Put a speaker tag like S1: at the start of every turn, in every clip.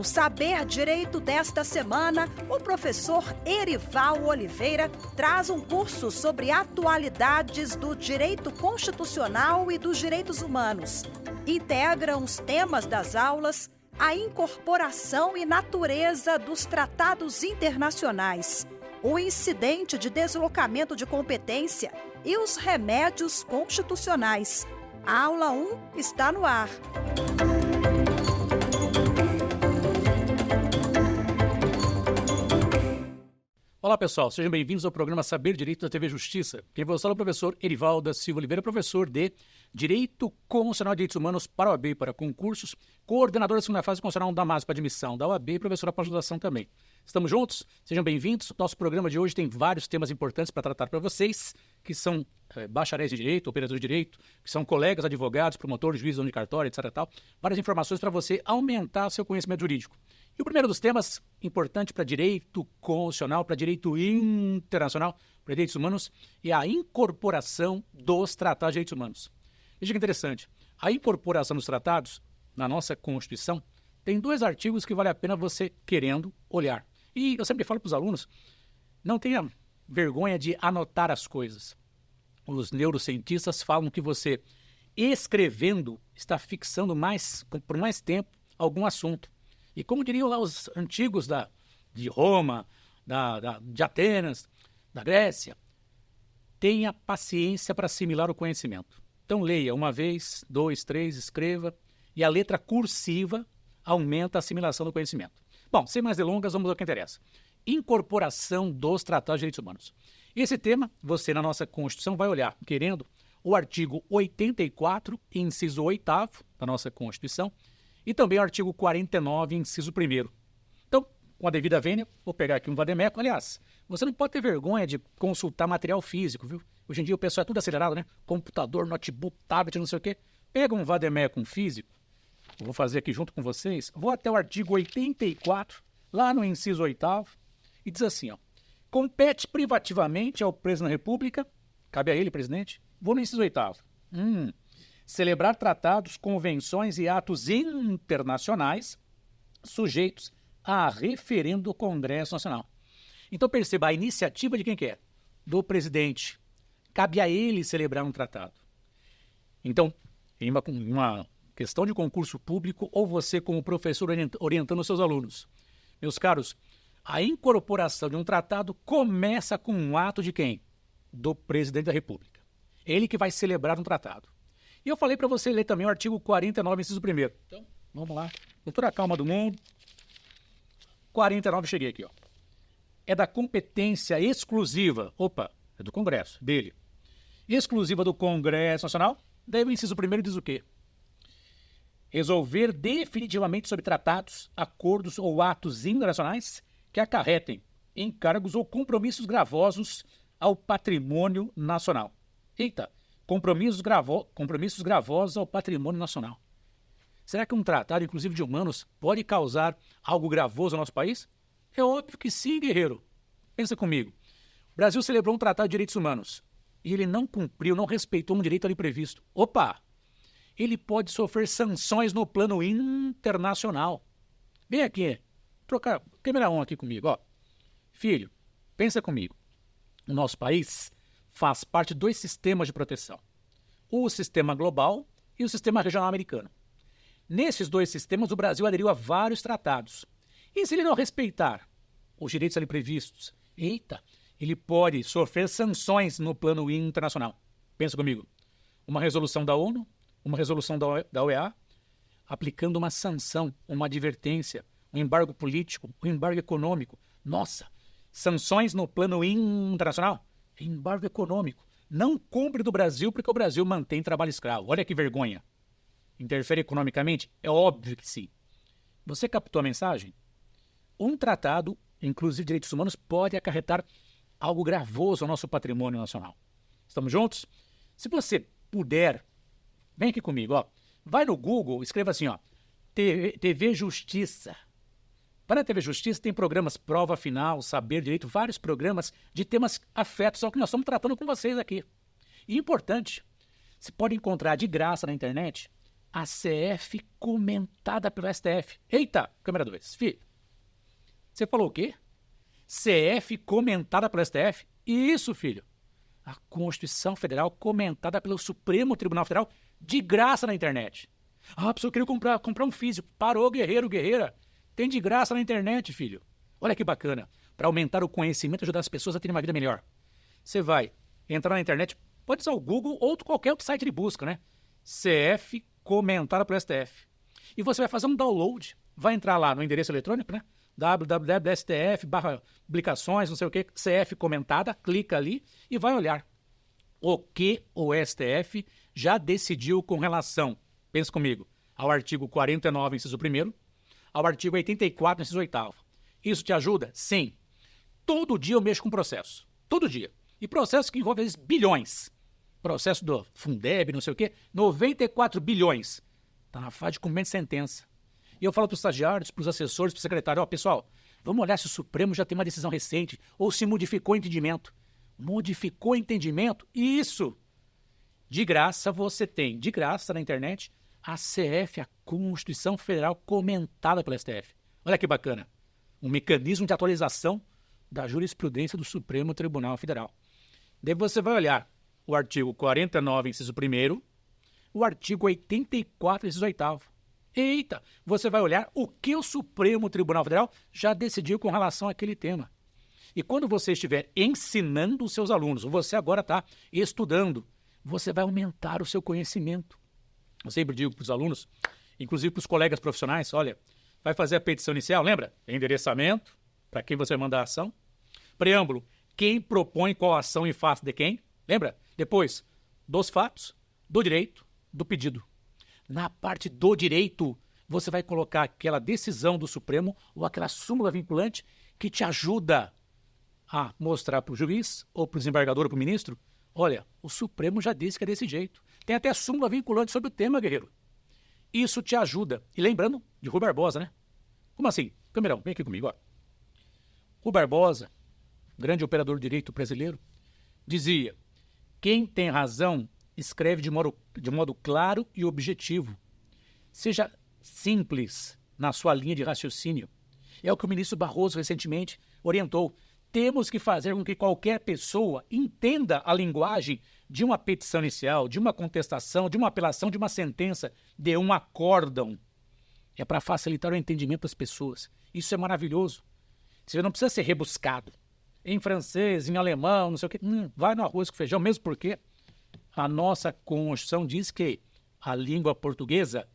S1: No Saber Direito desta semana, o professor Erival Oliveira traz um curso sobre atualidades do direito constitucional e dos direitos humanos. Integram os temas das aulas a incorporação e natureza dos tratados internacionais, o incidente de deslocamento de competência e os remédios constitucionais. A aula 1 está no ar.
S2: Olá pessoal, sejam bem-vindos ao programa Saber Direito da TV Justiça. Quem vos fala é o professor Erival da Silva Oliveira, professor de Direito Constitucional e Direitos Humanos para a OAB e para concursos, coordenador da segunda fase constitucional da MAS para admissão da OAB e professor da pós-graduação também. Estamos juntos? Sejam bem-vindos. Nosso programa de hoje tem vários temas importantes para tratar para vocês, que são bacharéis de direito, operadores de direito, que são colegas, advogados, promotores, juízes de cartório, etc. Tal. Várias informações para você aumentar seu conhecimento jurídico. E o primeiro dos temas, importante para direito constitucional, para direito internacional, para direitos humanos, é a incorporação dos tratados de direitos humanos. Veja que interessante, a incorporação dos tratados na nossa Constituição tem 2 artigos que vale a pena você querendo olhar. E eu sempre falo para os alunos, não tenha vergonha de anotar as coisas. Os neurocientistas falam que você, escrevendo, está fixando por mais tempo algum assunto. E como diriam lá os antigos de Roma, de Atenas, da Grécia, tenha paciência para assimilar o conhecimento. Então leia 1 vez, 2, 3, escreva, e a letra cursiva aumenta a assimilação do conhecimento. Bom, sem mais delongas, vamos ao que interessa. Incorporação dos tratados de direitos humanos. Esse tema, você na nossa Constituição vai olhar, querendo, o artigo 84, inciso 8º da nossa Constituição, e também o artigo 49, inciso 1º. Então, com a devida vênia, vou pegar aqui um vademécum. Aliás, você não pode ter vergonha de consultar material físico, viu? Hoje em dia o pessoal é tudo acelerado, né? Computador, notebook, tablet, não sei o quê. Pega um vademécum físico, eu vou fazer aqui junto com vocês, vou até o artigo 84, lá no inciso 8º, e diz assim, ó, compete privativamente ao presidente da República, cabe a ele, presidente, vou no inciso 8º, celebrar tratados, convenções e atos internacionais sujeitos a referendo do Congresso Nacional. Então perceba, a iniciativa de quem que é? Do presidente. Cabe a ele celebrar um tratado. Então, em uma questão de concurso público, ou você como professor orientando os seus alunos. Meus caros, a incorporação de um tratado começa com um ato de quem? Do presidente da República. Ele que vai celebrar um tratado. E eu falei para você ler também o artigo 49, inciso 1º. Então, vamos lá. Com toda a calma do mundo. 49, cheguei aqui, ó. É da competência exclusiva, é do Congresso, dele. Exclusiva do Congresso Nacional. Daí o inciso 1º diz o quê? Resolver definitivamente sobre tratados, acordos ou atos internacionais que acarretem encargos ou compromissos gravosos ao patrimônio nacional. Eita! Compromissos gravosos ao patrimônio nacional. Será que um tratado, inclusive de humanos, pode causar algo gravoso ao nosso país? É óbvio que sim, guerreiro. Pensa comigo. O Brasil celebrou um tratado de direitos humanos e ele não cumpriu, não respeitou um direito ali previsto. Ele pode sofrer sanções no plano internacional. Vem aqui, trocar câmera 1 aqui comigo. Ó. Filho, pensa comigo. O nosso país faz parte de 2 sistemas de proteção. O sistema global e o sistema regional americano. Nesses 2 sistemas, o Brasil aderiu a vários tratados. E se ele não respeitar os direitos ali previstos, ele pode sofrer sanções no plano internacional. Pensa comigo. Uma resolução da ONU, uma resolução da OEA, aplicando uma sanção, uma advertência, um embargo político, um embargo econômico. Nossa, sanções no plano internacional? Embargo econômico. Não cumpre do Brasil porque o Brasil mantém trabalho escravo. Olha que vergonha. Interfere economicamente? É óbvio que sim. Você captou a mensagem? Um tratado, inclusive direitos humanos, pode acarretar algo gravoso ao nosso patrimônio nacional. Estamos juntos? Se você puder, vem aqui comigo, ó. Vai no Google, escreva assim, ó. TV Justiça. Para a TV Justiça tem programas Prova Final, Saber Direito, vários programas de temas afetos ao que nós estamos tratando com vocês aqui. E importante, você pode encontrar de graça na internet a CF comentada pelo STF. Eita, câmera 2. Filho, você falou o quê? CF comentada pelo STF? Isso, filho. A Constituição Federal comentada pelo Supremo Tribunal Federal de graça na internet. Ah, a pessoa queria comprar um físico. Parou, guerreiro, guerreira. Tem de graça na internet, filho. Olha que bacana. Para aumentar o conhecimento e ajudar as pessoas a terem uma vida melhor. Você vai entrar na internet, pode usar o Google ou qualquer outro site de busca, né? CF comentada pelo STF. E você vai fazer um download. Vai entrar lá no endereço eletrônico, né? www.stf/publicações, não sei o que, CF comentada, clica ali e vai olhar o que o STF já decidiu com relação, pensa comigo, ao artigo 49, inciso 1º, ao artigo 84, inciso 8º. Isso te ajuda? Sim. Todo dia eu mexo com processo. Todo dia. E processo que envolve, às vezes, bilhões. Processo do Fundeb, não sei o quê, 94 bilhões. Está na fase de cumprimento de sentença. E eu falo para os estagiários, para os assessores, para o secretário, ó, pessoal, vamos olhar se o Supremo já tem uma decisão recente ou se modificou o entendimento. Modificou o entendimento? Isso! De graça você tem, de graça na internet, a CF, a Constituição Federal comentada pela STF. Olha que bacana. Um mecanismo de atualização da jurisprudência do Supremo Tribunal Federal. Daí você vai olhar o artigo 49, inciso 1º, o artigo 84, inciso 8º. Eita, você vai olhar o que o Supremo Tribunal Federal já decidiu com relação àquele tema. E quando você estiver ensinando os seus alunos, ou você agora está estudando, você vai aumentar o seu conhecimento. Eu sempre digo para os alunos, inclusive para os colegas profissionais, olha, vai fazer a petição inicial, lembra? Endereçamento, para quem você manda a ação. Preâmbulo, quem propõe qual ação em face de quem. Lembra? Depois, dos fatos, do direito, do pedido. Na parte do direito, você vai colocar aquela decisão do Supremo ou aquela súmula vinculante que te ajuda a mostrar para o juiz ou para o desembargador ou para o ministro, olha, o Supremo já disse que é desse jeito. Tem até súmula vinculante sobre o tema, guerreiro. Isso te ajuda. E lembrando de Rui Barbosa, né? Como assim? Camerão, vem aqui comigo, ó. Rui Barbosa, grande operador de direito brasileiro, dizia, quem tem razão escreve de modo claro e objetivo. Seja simples na sua linha de raciocínio. É o que o ministro Barroso recentemente orientou. Temos que fazer com que qualquer pessoa entenda a linguagem de uma petição inicial, de uma contestação, de uma apelação, de uma sentença, de um acórdão. É para facilitar o entendimento das pessoas. Isso é maravilhoso. Você não precisa ser rebuscado. Em francês, em alemão, não sei o quê. Vai no arroz com feijão, mesmo porque a nossa Constituição diz que a língua portuguesa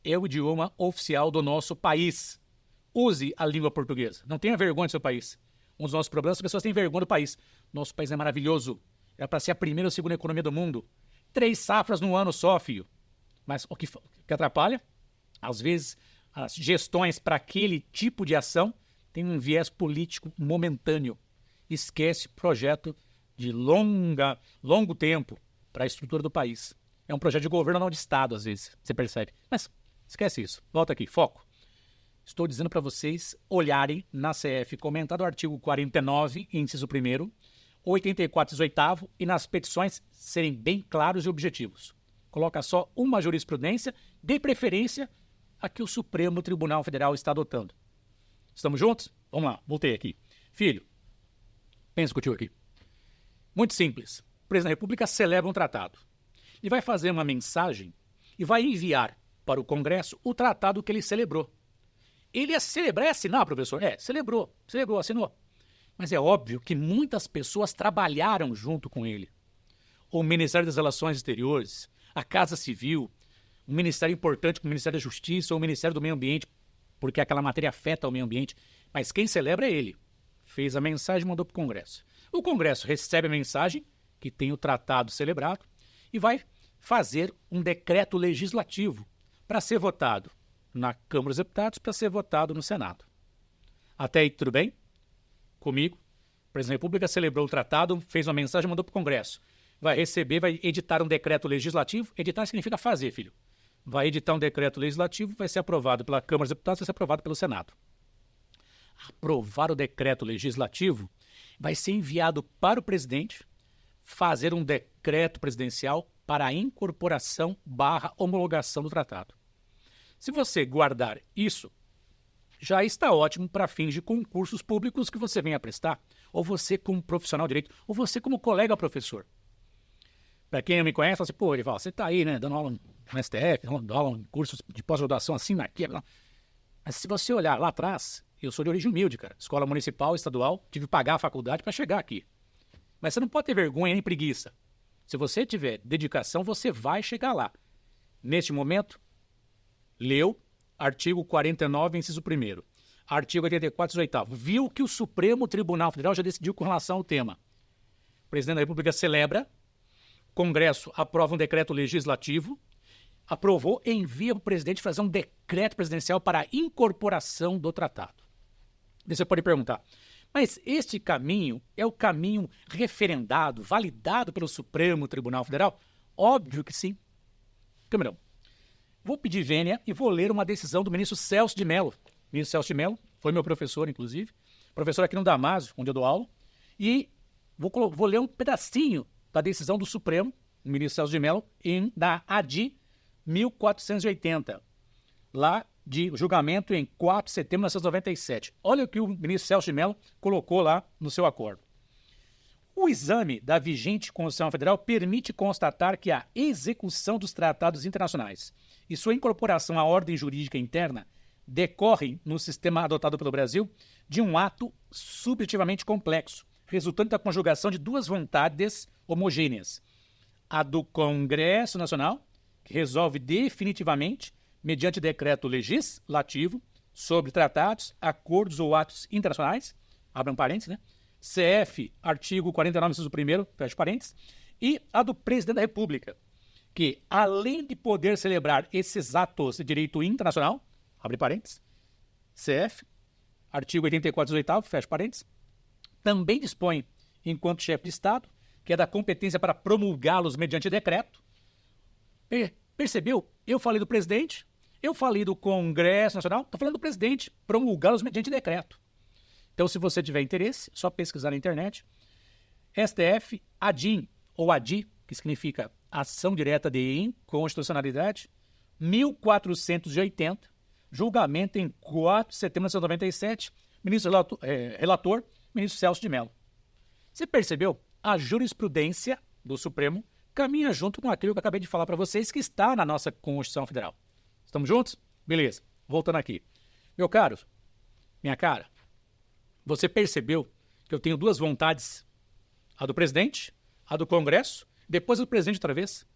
S2: é o idioma oficial do nosso país. Use a língua portuguesa. Não tenha vergonha do seu país. Um dos nossos problemas é que as pessoas têm vergonha do país. Nosso país é maravilhoso. É para ser a primeira ou segunda economia do mundo. 3 safras no ano só, filho. Mas o que atrapalha? Às vezes, as gestões para aquele tipo de ação têm um viés político momentâneo. Esquece projeto de longo tempo para a estrutura do país. É um projeto de governo, não de Estado, às vezes, você percebe. Mas esquece isso. Volta aqui, foco. Estou dizendo para vocês olharem na CF comentado o artigo 49, inciso 1º, 84, inciso 8º, e nas petições serem bem claros e objetivos. Coloca só uma jurisprudência, de preferência a que o Supremo Tribunal Federal está adotando. Estamos juntos? Vamos lá, voltei aqui. Filho, pensa contigo aqui. Muito simples. O presidente da República celebra um tratado. Ele vai fazer uma mensagem e vai enviar para o Congresso o tratado que ele celebrou. Ele ia celebrar e assinar, professor? Celebrou, assinou. Mas é óbvio que muitas pessoas trabalharam junto com ele. O Ministério das Relações Exteriores, a Casa Civil, um ministério importante como o Ministério da Justiça ou o Ministério do Meio Ambiente, porque aquela matéria afeta o meio ambiente. Mas quem celebra é ele. Fez a mensagem e mandou para o Congresso. O Congresso recebe a mensagem, que tem o tratado celebrado, e vai fazer um decreto legislativo para ser votado na Câmara dos Deputados, para ser votado no Senado. Até aí, tudo bem? Comigo? O presidente da República celebrou o tratado, fez uma mensagem e mandou para o Congresso. Vai receber, vai editar um decreto legislativo. Editar significa fazer, filho. Vai editar um decreto legislativo, vai ser aprovado pela Câmara dos Deputados, vai ser aprovado pelo Senado. Aprovar o decreto legislativo vai ser enviado para o presidente fazer um decreto presidencial para a incorporação/homologação do tratado. Se você guardar isso, já está ótimo para fins de concursos públicos que você venha prestar, ou você como profissional de direito, ou você como colega professor. Para quem não me conhece, fala assim, pô, Erival, você está aí, né, dando aula no STF, dando aula em cursos de pós-graduação assim, aqui. Mas se você olhar lá atrás, eu sou de origem humilde, cara. Escola municipal, estadual, tive que pagar a faculdade para chegar aqui. Mas você não pode ter vergonha nem preguiça. Se você tiver dedicação, você vai chegar lá. Neste momento, leu artigo 49, inciso 1º. Artigo 84, inciso 8º. Viu que o Supremo Tribunal Federal já decidiu com relação ao tema. O presidente da República celebra, o Congresso aprova um decreto legislativo, aprovou e envia para o presidente fazer um decreto presidencial para a incorporação do tratado. Você pode perguntar, mas este caminho é o caminho referendado, validado pelo Supremo Tribunal Federal? Óbvio que sim. Camarão, vou pedir vênia e vou ler uma decisão do ministro Celso de Mello. O ministro Celso de Mello foi meu professor, inclusive, professor aqui no Damásio, onde eu dou aula, e vou ler um pedacinho da decisão do Supremo, o ministro Celso de Mello, da ADI 1480, lá de julgamento em 4 de setembro de 1997. Olha o que o ministro Celso de Mello colocou lá no seu acordo. O exame da vigente Constituição Federal permite constatar que a execução dos tratados internacionais e sua incorporação à ordem jurídica interna decorrem, no sistema adotado pelo Brasil, de um ato subjetivamente complexo, resultante da conjugação de duas vontades homogêneas. A do Congresso Nacional, que resolve definitivamente, mediante decreto legislativo, sobre tratados, acordos ou atos internacionais, abram parênteses, né? CF, artigo 49, inciso 1º, fecha parênteses, e a do Presidente da República, que, além de poder celebrar esses atos de direito internacional, abre parênteses, CF, artigo 84, 18º, fecha parênteses, também dispõe, enquanto chefe de Estado, que é da competência para promulgá-los mediante decreto. Percebeu? Eu falei do presidente, eu falei do Congresso Nacional, estou falando do presidente, promulgá-los mediante decreto. Então, se você tiver interesse, é só pesquisar na internet. STF, ADIM, ou ADI, que significa Ação Direta de Inconstitucionalidade, 1480, julgamento em 4 de setembro de 1997, relator, ministro Celso de Mello. Você percebeu? A jurisprudência do Supremo caminha junto com aquilo que eu acabei de falar para vocês, que está na nossa Constituição Federal. Estamos juntos? Beleza. Voltando aqui. Meu caro, minha cara, você percebeu que eu tenho duas vontades, a do presidente, a do Congresso, depois do presidente outra vez,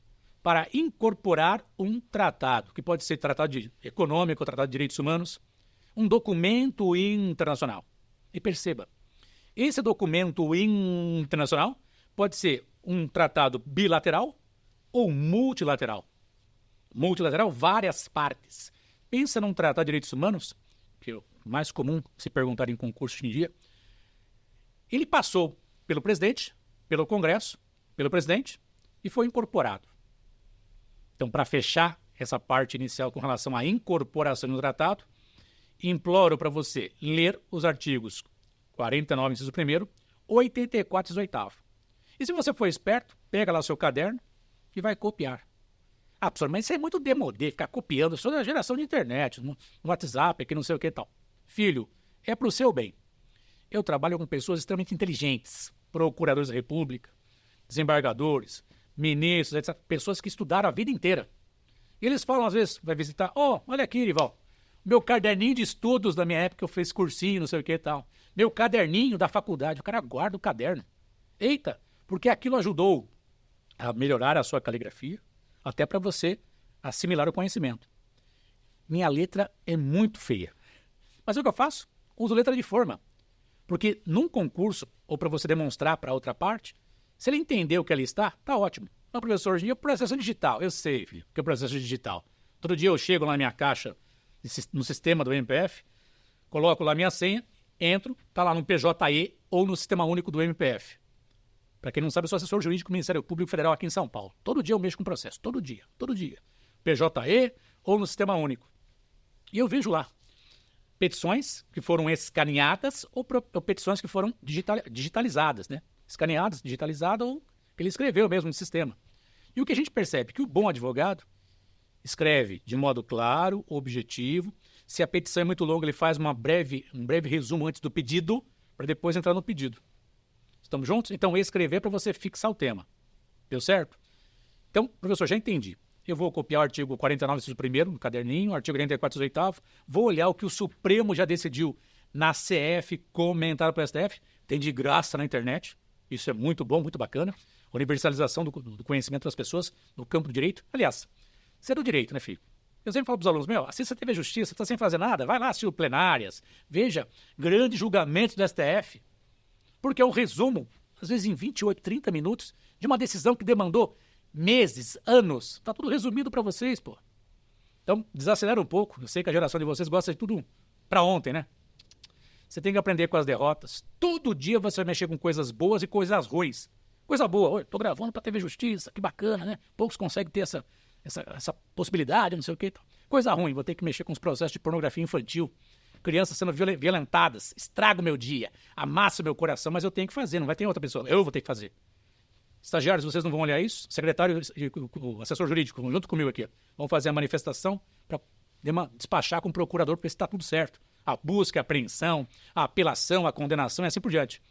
S2: para incorporar um tratado, que pode ser tratado econômico, tratado de direitos humanos, um documento internacional. E perceba, esse documento internacional pode ser um tratado bilateral ou multilateral. Multilateral, várias partes. Pensa num tratado de direitos humanos, que é o mais comum se perguntar em concurso hoje em dia. Ele passou pelo presidente, pelo Congresso, pelo presidente e foi incorporado. Então, para fechar essa parte inicial com relação à incorporação no tratado, imploro para você ler os artigos 49, inciso 1º, 84, inciso 8º. E se você for esperto, pega lá o seu caderno e vai copiar. Ah, professor, mas isso é muito demodê, ficar copiando. Eu sou da geração de internet, no WhatsApp, aqui não sei o que e tal. Filho, é para o seu bem. Eu trabalho com pessoas extremamente inteligentes, procuradores da República, desembargadores, ministros, etc. Pessoas que estudaram a vida inteira. E eles falam, às vezes, vai visitar, olha aqui, Erival, meu caderninho de estudos da minha época, eu fiz cursinho, não sei o que e tal. Meu caderninho da faculdade, o cara guarda o caderno. Eita, porque aquilo ajudou a melhorar a sua caligrafia, até para você assimilar o conhecimento. Minha letra é muito feia. Mas o que eu faço? Uso letra de forma. Porque num concurso, ou para você demonstrar para outra parte, se ele entender o que ali está, tá ótimo. Mas, professor, hoje em dia é processo digital. Eu sei, filho, que é processo digital. Todo dia eu chego lá na minha caixa, no sistema do MPF, coloco lá minha senha, entro, tá lá no PJE ou no Sistema Único do MPF. Para quem não sabe, eu sou assessor jurídico do Ministério Público Federal aqui em São Paulo. Todo dia eu mexo com processo, todo dia. PJE ou no Sistema Único. E eu vejo lá petições que foram escaneadas ou petições que foram digitalizadas, né? Escaneadas, digitalizadas ou que ele escreveu mesmo no sistema. E o que a gente percebe? Que o bom advogado escreve de modo claro, objetivo. Se a petição é muito longa, ele faz um breve resumo antes do pedido, para depois entrar no pedido. Estamos juntos? Então, escrever para você fixar o tema. Deu certo? Então, professor, já entendi. Eu vou copiar o artigo 49, inciso 1º, no caderninho, o artigo 84, inciso 8º, vou olhar o que o Supremo já decidiu na CF, comentário para o STF, tem de graça na internet, isso é muito bom, muito bacana, universalização do conhecimento das pessoas no campo do direito. Aliás, você é do direito, né, filho? Eu sempre falo para os alunos, assista a TV Justiça, está sem fazer nada, vai lá assistir plenárias, veja grandes julgamentos do STF, porque é um resumo, às vezes em 28, 30 minutos, de uma decisão que demandou meses, anos. Está tudo resumido para vocês, pô. Então, desacelera um pouco. Eu sei que a geração de vocês gosta de tudo para ontem, né? Você tem que aprender com as derrotas. Todo dia você vai mexer com coisas boas e coisas ruins. Coisa boa, tô gravando para TV Justiça, que bacana, né? Poucos conseguem ter essa possibilidade, não sei o quê. Coisa ruim, vou ter que mexer com os processos de pornografia infantil. Crianças sendo violentadas, estraga o meu dia, amassa o meu coração, mas eu tenho que fazer, não vai ter outra pessoa, eu vou ter que fazer. Estagiários, vocês não vão olhar isso? Secretário e o assessor jurídico, junto comigo aqui, vão fazer a manifestação para despachar com o procurador para ver se está tudo certo. A busca, a apreensão, a apelação, a condenação e assim por diante.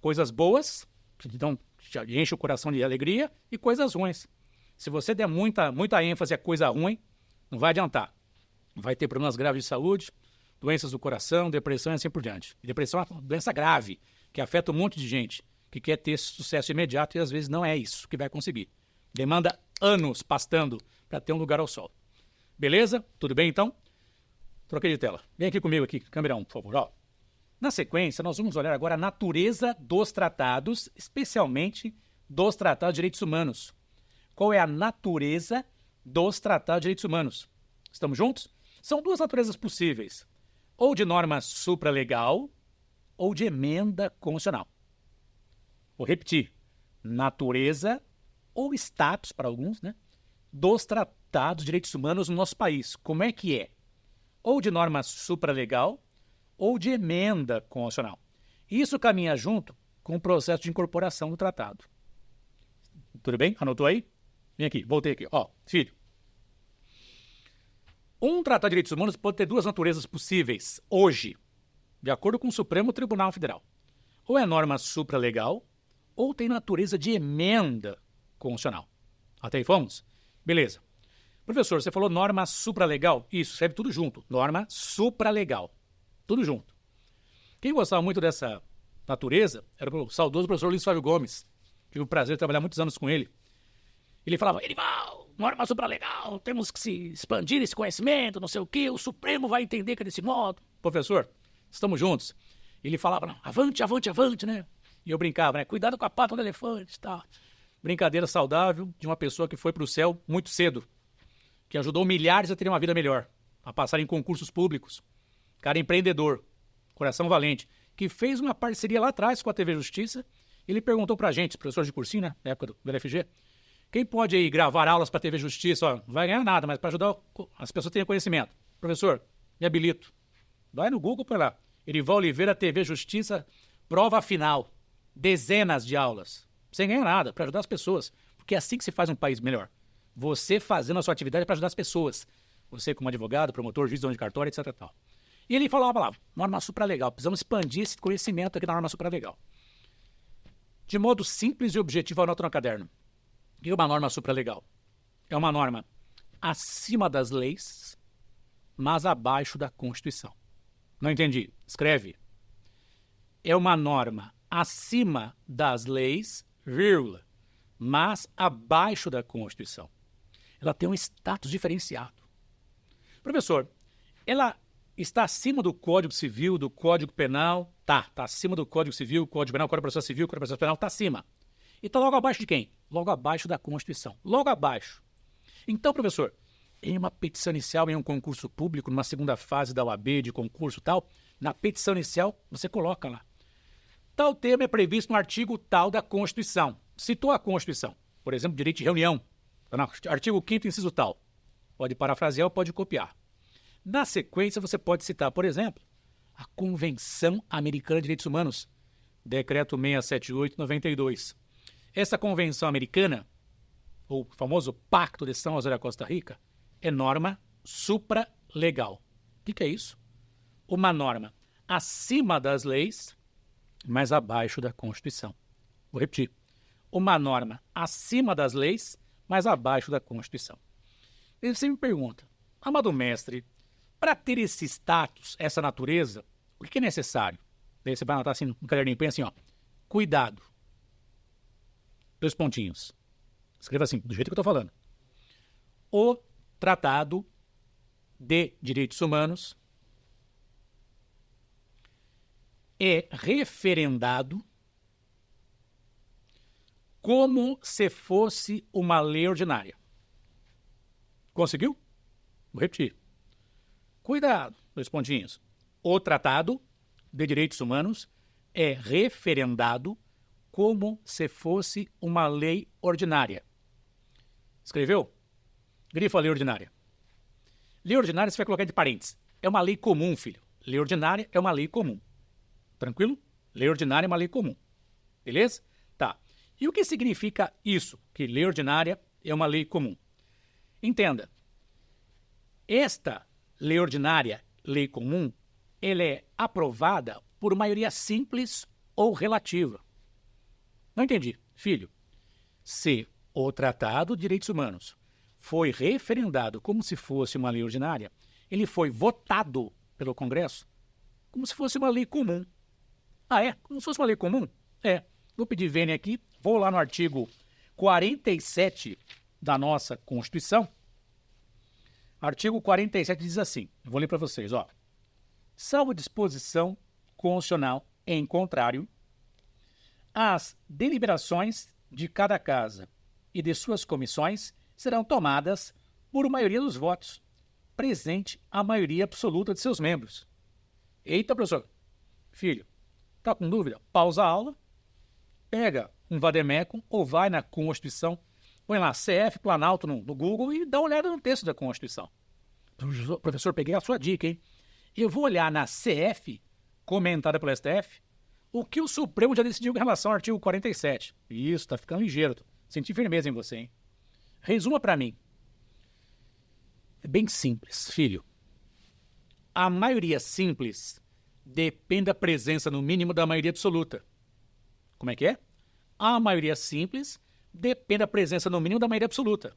S2: Coisas boas, que então enche o coração de alegria, e coisas ruins. Se você der muita ênfase a coisa ruim, não vai adiantar. Vai ter problemas graves de saúde, doenças do coração, depressão e assim por diante. E depressão é uma doença grave, que afeta um monte de gente, que quer ter sucesso imediato e às vezes não é isso que vai conseguir. Demanda anos pastando para ter um lugar ao sol. Beleza? Tudo bem então? Troquei de tela. Vem aqui comigo, câmera 1, por favor. Ó. Na sequência, nós vamos olhar agora a natureza dos tratados, especialmente dos tratados de direitos humanos. Qual é a natureza dos tratados de direitos humanos? Estamos juntos? São duas naturezas possíveis. Ou de norma supralegal, ou de emenda constitucional. Vou repetir, natureza ou status, para alguns, né, dos tratados de direitos humanos no nosso país. Como é que é? Ou de norma supralegal ou de emenda constitucional. Isso caminha junto com o processo de incorporação do tratado. Tudo bem? Anotou aí? Vem aqui, voltei aqui. Ó, filho. Um tratado de direitos humanos pode ter duas naturezas possíveis hoje, de acordo com o Supremo Tribunal Federal. Ou é norma supralegal, ou tem natureza de emenda constitucional. Até aí fomos? Beleza. Professor, você falou norma supralegal? Isso, serve tudo junto. Norma supralegal. Tudo junto. Quem gostava muito dessa natureza era o saudoso professor Luiz Flávio Gomes. Tive o prazer de trabalhar muitos anos com ele. Ele falava, Erival, norma supralegal, temos que se expandir esse conhecimento, não sei o quê, o Supremo vai entender que é desse modo. Professor, estamos juntos. Ele falava, avante, avante, avante, né? E eu brincava, né? Cuidado com a pata do elefante e tal. Brincadeira saudável de uma pessoa que foi para o céu muito cedo, que ajudou milhares a terem uma vida melhor, a passarem em concursos públicos. Cara empreendedor, coração valente, que fez uma parceria lá atrás com a TV Justiça. Ele perguntou pra gente, professor de cursinho, né? Na época do LFG, quem pode aí gravar aulas pra TV Justiça? Ó, não vai ganhar nada, mas para ajudar as pessoas a terem conhecimento. Professor, me habilito. Vai no Google para lá. Erival Oliveira, TV Justiça, prova final. Dezenas de aulas. Sem ganhar nada, para ajudar as pessoas. Porque é assim que se faz um país melhor. Você fazendo a sua atividade para ajudar as pessoas. Você como advogado, promotor, juiz, dono de cartório, etc. Tal. E ele falava lá, norma supralegal. Precisamos expandir esse conhecimento aqui na norma supralegal. De modo simples e objetivo, anota no caderno. E uma norma supralegal? É uma norma acima das leis, mas abaixo da Constituição. Não entendi. Escreve. É uma norma acima das leis, vírgula, mas abaixo da Constituição. Ela tem um status diferenciado. Professor, ela está acima do Código Civil, do Código Penal? Tá acima do Código Civil, Código Penal, Código de Processo Civil, Código de Processo Penal, tá acima. E está logo abaixo de quem? Logo abaixo da Constituição. Logo abaixo. Então, professor, em uma petição inicial, em um concurso público, numa segunda fase da OAB, de concurso e tal, na petição inicial, você coloca lá. Tal tema é previsto no artigo tal da Constituição. Citou a Constituição. Por exemplo, direito de reunião. No artigo 5º, inciso tal. Pode parafrasear ou pode copiar. Na sequência, você pode citar, por exemplo, a Convenção Americana de Direitos Humanos, Decreto 678/92. Essa Convenção Americana, o famoso Pacto de São José da Costa Rica, é norma supralegal. O que é isso? Uma norma acima das leis, mas abaixo da Constituição. Vou repetir. Uma norma acima das leis, mas abaixo da Constituição. E você me pergunta, amado mestre, para ter esse status, essa natureza, o que é necessário? Daí você vai anotar assim no caderninho, põe assim, ó, cuidado. 2 pontinhos. Escreva assim, do jeito que eu estou falando. O Tratado de Direitos Humanos é referendado como se fosse uma lei ordinária. Conseguiu? Vou repetir. Cuidado, 2 pontinhos. O Tratado de Direitos Humanos é referendado como se fosse uma lei ordinária. Escreveu? Grifa lei ordinária. Lei ordinária você vai colocar entre parênteses. É uma lei comum, filho. Lei ordinária é uma lei comum. Tranquilo? Lei ordinária é uma lei comum. Beleza? Tá. E o que significa isso? Que lei ordinária é uma lei comum. Entenda. Esta lei ordinária, lei comum, ela é aprovada por maioria simples ou relativa. Não entendi. Filho, se o Tratado de Direitos Humanos foi referendado como se fosse uma lei ordinária, ele foi votado pelo Congresso como se fosse uma lei comum. Ah, é? Como se fosse uma lei comum? É. Vou pedir vênia aqui, vou lá no artigo 47 da nossa Constituição. Artigo 47 diz assim, vou ler para vocês, ó. Salvo disposição constitucional em contrário, as deliberações de cada casa e de suas comissões serão tomadas por maioria dos votos, presente a maioria absoluta de seus membros. Eita, professor. Filho, tá com dúvida? Pausa a aula, pega um vademecum ou vai na Constituição, põe lá CF Planalto no Google e dá uma olhada no texto da Constituição. Professor, peguei a sua dica, hein? Eu vou olhar na CF, comentada pelo STF, o que o Supremo já decidiu em relação ao artigo 47. Isso, tá ficando ligeiro. Senti firmeza em você, hein? Resuma para mim. É bem simples, filho. A maioria simples depende da presença, no mínimo, da maioria absoluta. Como é que é? A maioria simples depende da presença, no mínimo, da maioria absoluta.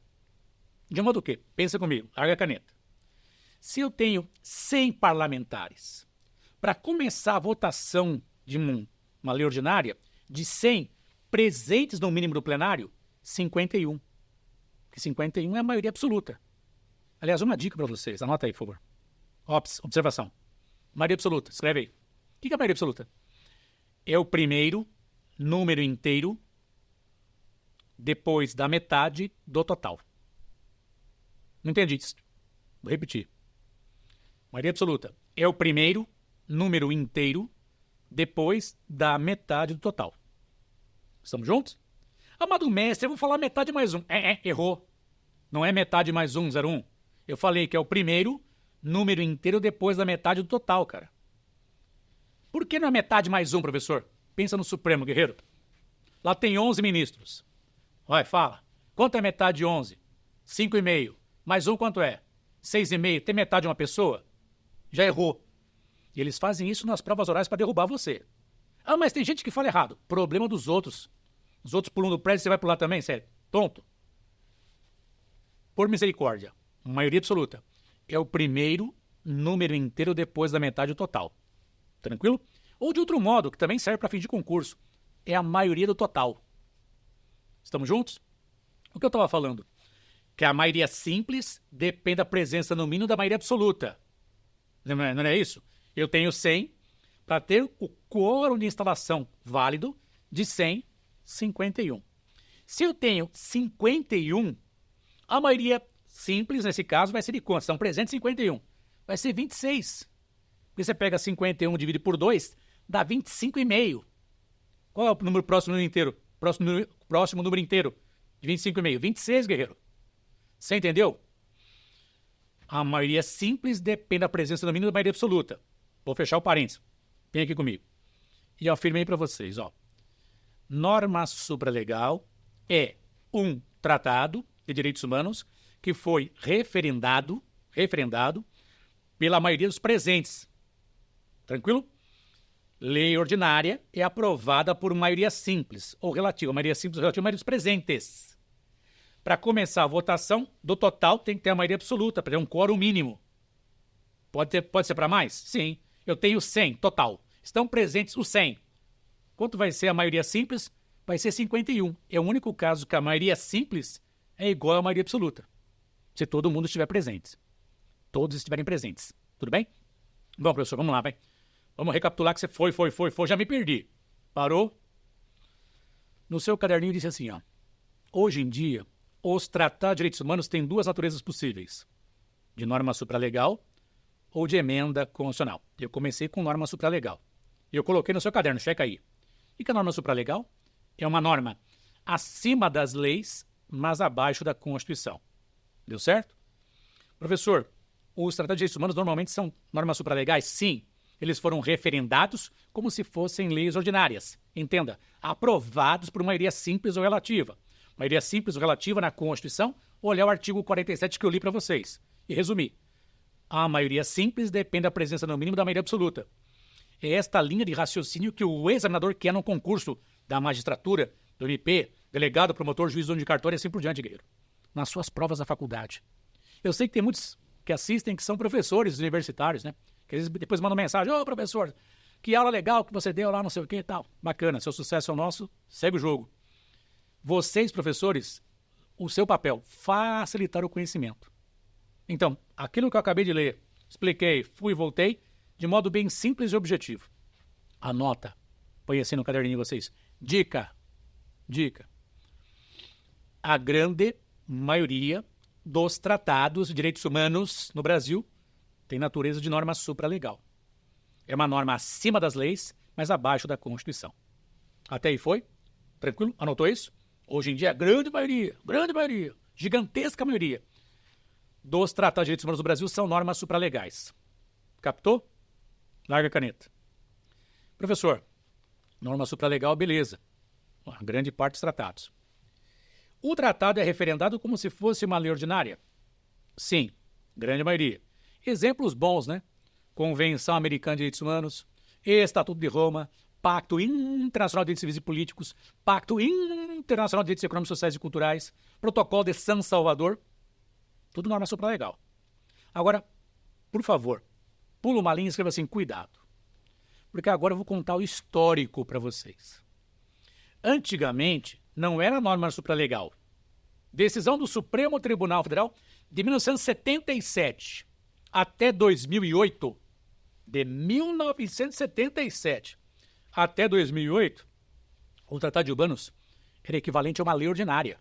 S2: De modo que, pensa comigo, larga a caneta. Se eu tenho 100 parlamentares, para começar a votação de uma lei ordinária, de 100 presentes no mínimo do plenário, 51. Porque 51 é a maioria absoluta. Aliás, uma dica para vocês, anota aí, por favor. Ops, observação. Maioria absoluta, escreve aí. O que é a maioria absoluta? É o primeiro número inteiro depois da metade do total. Não entendi isso. Vou repetir. Maioria absoluta é o primeiro número inteiro depois da metade do total. Estamos juntos? Amado mestre, eu vou falar metade mais um. Errou. Não é metade mais um, 01. Eu falei que é o primeiro número inteiro depois da metade do total, cara. Por que não é metade mais um, professor? Pensa no Supremo, guerreiro. Lá tem 11 ministros. Vai, fala. Quanto é metade de 11? 5,5. Mais um quanto é? 6,5. Tem metade de uma pessoa? Já errou. E eles fazem isso nas provas orais para derrubar você. Ah, mas tem gente que fala errado. Problema dos outros. Os outros pulam do prédio, você vai pular também? Sério? Tonto. Por misericórdia, maioria absoluta é o primeiro número inteiro depois da metade do total. Tranquilo? Ou de outro modo, que também serve para fim de concurso, é a maioria do total. Estamos juntos? O que eu estava falando? Que a maioria simples depende da presença no mínimo da maioria absoluta. Não é isso? Eu tenho 100 para ter o quórum de instalação válido de 100, 51. Se eu tenho 51, a maioria simples, nesse caso, vai ser de quanto? Estão presentes 51. Vai ser 26. Porque você pega 51 e divide por 2, dá 25,5. Qual é o número próximo número inteiro? Próximo número inteiro de 25,5. 26, guerreiro. Você entendeu? A maioria simples depende da presença no mínimo da maioria absoluta. Vou fechar o parênteses. Vem aqui comigo. E afirmei para vocês, ó. Norma supralegal é um tratado de direitos humanos que foi referendado pela maioria dos presentes. Tranquilo? Lei ordinária é aprovada por maioria simples ou relativa. Maioria simples ou relativa, maioria dos presentes. Para começar a votação, do total tem que ter a maioria absoluta, para ter um quórum mínimo. Pode ser para mais? Sim. Eu tenho 100, total. Estão presentes os 100. Quanto vai ser a maioria simples? Vai ser 51. É o único caso que a maioria simples é igual à maioria absoluta. Se todo mundo estiver presente. Todos estiverem presentes. Tudo bem? Bom, professor, vamos lá, vai. Vamos recapitular que você foi, já me perdi. Parou? No seu caderninho disse assim, ó. Hoje em dia, os tratados de direitos humanos têm duas naturezas possíveis. De norma supralegal ou de emenda constitucional. Eu comecei com norma supralegal. E eu coloquei no seu caderno, checa aí. E que a norma supralegal é uma norma acima das leis, mas abaixo da Constituição. Deu certo? Professor, os tratados de direitos humanos normalmente são normas supralegais? Sim. Eles foram referendados como se fossem leis ordinárias. Entenda, aprovados por maioria simples ou relativa. Maioria simples ou relativa na Constituição, olhar o artigo 47 que eu li para vocês. E resumir. A maioria simples depende da presença no mínimo da maioria absoluta. É esta linha de raciocínio que o examinador quer no concurso da magistratura, do MP, delegado, promotor, juiz, dono de cartório e assim por diante, guerreiro. Nas suas provas da faculdade. Eu sei que tem muitos que assistem que são professores universitários, né? Que às vezes depois mandam mensagem, ô professor, que aula legal que você deu lá, não sei o que e tal. Bacana, seu sucesso é o nosso, segue o jogo. Vocês, professores, o seu papel, facilitar o conhecimento. Então, aquilo que eu acabei de ler, expliquei, fui e voltei, de modo bem simples e objetivo. Anota, põe assim no caderninho de vocês. Dica. A grande maioria dos tratados de direitos humanos no Brasil tem natureza de norma supralegal. É uma norma acima das leis, mas abaixo da Constituição. Até aí foi? Tranquilo? Anotou isso? Hoje em dia, grande maioria, gigantesca maioria dos tratados de direitos humanos do Brasil são normas supralegais. Captou? Larga a caneta. Professor, norma supralegal, beleza. A grande parte dos tratados. O tratado é referendado como se fosse uma lei ordinária? Sim, grande maioria. Exemplos bons, né? Convenção Americana de Direitos Humanos, Estatuto de Roma, Pacto Internacional de Direitos Civis e Políticos, Pacto Internacional de Direitos Econômicos, Sociais e Culturais, Protocolo de San Salvador, tudo norma supralegal. Agora, por favor, pula uma linha e escreva assim, cuidado. Porque agora eu vou contar o histórico para vocês. Antigamente, não era norma supralegal. Decisão do Supremo Tribunal Federal de 1977 até 2008. De 1977 até 2008, o Tratado de Urbanos era equivalente a uma lei ordinária.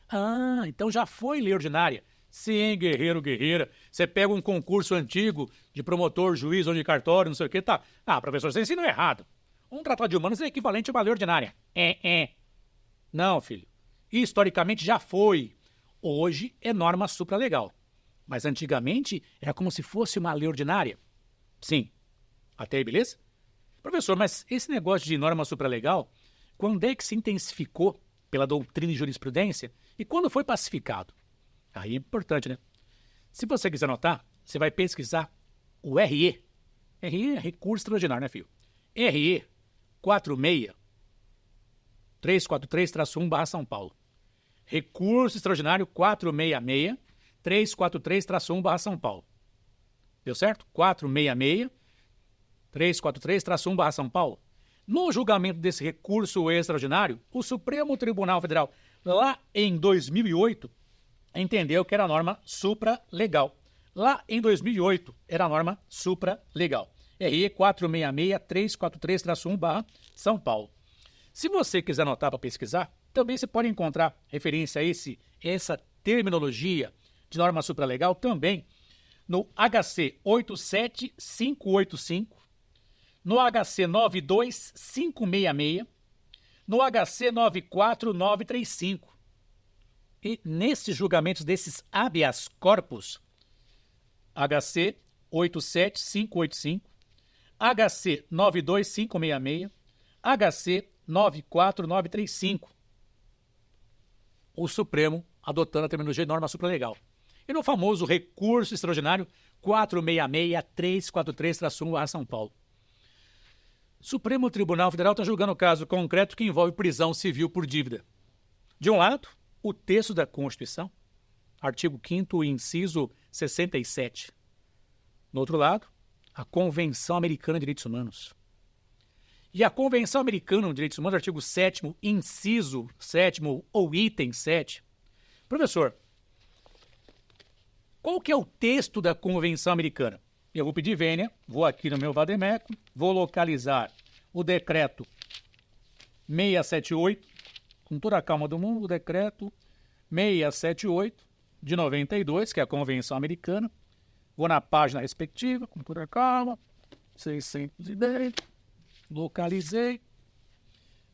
S2: Ah, então já foi lei ordinária. Sim, guerreiro, guerreira. Você pega um concurso antigo de promotor, juiz ou de cartório, não sei o que, tá. Ah, professor, você ensinou errado. Um Tratado de Urbanos é equivalente a uma lei ordinária. Não, filho. Historicamente já foi. Hoje é norma supralegal. Mas antigamente era como se fosse uma lei ordinária. Sim. Até aí, beleza? Professor, mas esse negócio de norma supralegal, quando é que se intensificou pela doutrina e jurisprudência e quando foi pacificado? Aí é importante, né? Se você quiser anotar, você vai pesquisar o RE. RE é recurso extraordinário, né, filho? RE 46343-1/São Paulo. Recurso extraordinário 466-343-1/São Paulo. Deu certo? 466-343-1/São Paulo. No julgamento desse recurso extraordinário, o Supremo Tribunal Federal, lá em 2008, entendeu que era norma supralegal. Lá em 2008, era norma supralegal. RE 466-343-1/São Paulo. Se você quiser anotar para pesquisar, também você pode encontrar referência a essa terminologia de norma supralegal também no HC 87585, no HC 92566, no HC 94935. E nesses julgamentos desses habeas corpus, HC 87585, HC 92566, HC 94935. o Supremo adotando a terminologia de norma supralegal. E no famoso recurso extraordinário 466-343-1 São Paulo. Supremo Tribunal Federal está julgando o caso concreto que envolve prisão civil por dívida. De um lado, o texto da Constituição, artigo 5º, inciso 67. Do outro lado, a Convenção Americana de Direitos Humanos. E a Convenção Americana de Direitos Humanos, artigo 7º, inciso 7º ou item 7. Professor, qual que é o texto da Convenção Americana? Eu vou pedir vênia, vou aqui no meu vademécum, vou localizar o decreto 678, com toda a calma do mundo, o decreto 678 de 92, que é a Convenção Americana. Vou na página respectiva, com toda a calma, 610, localizei.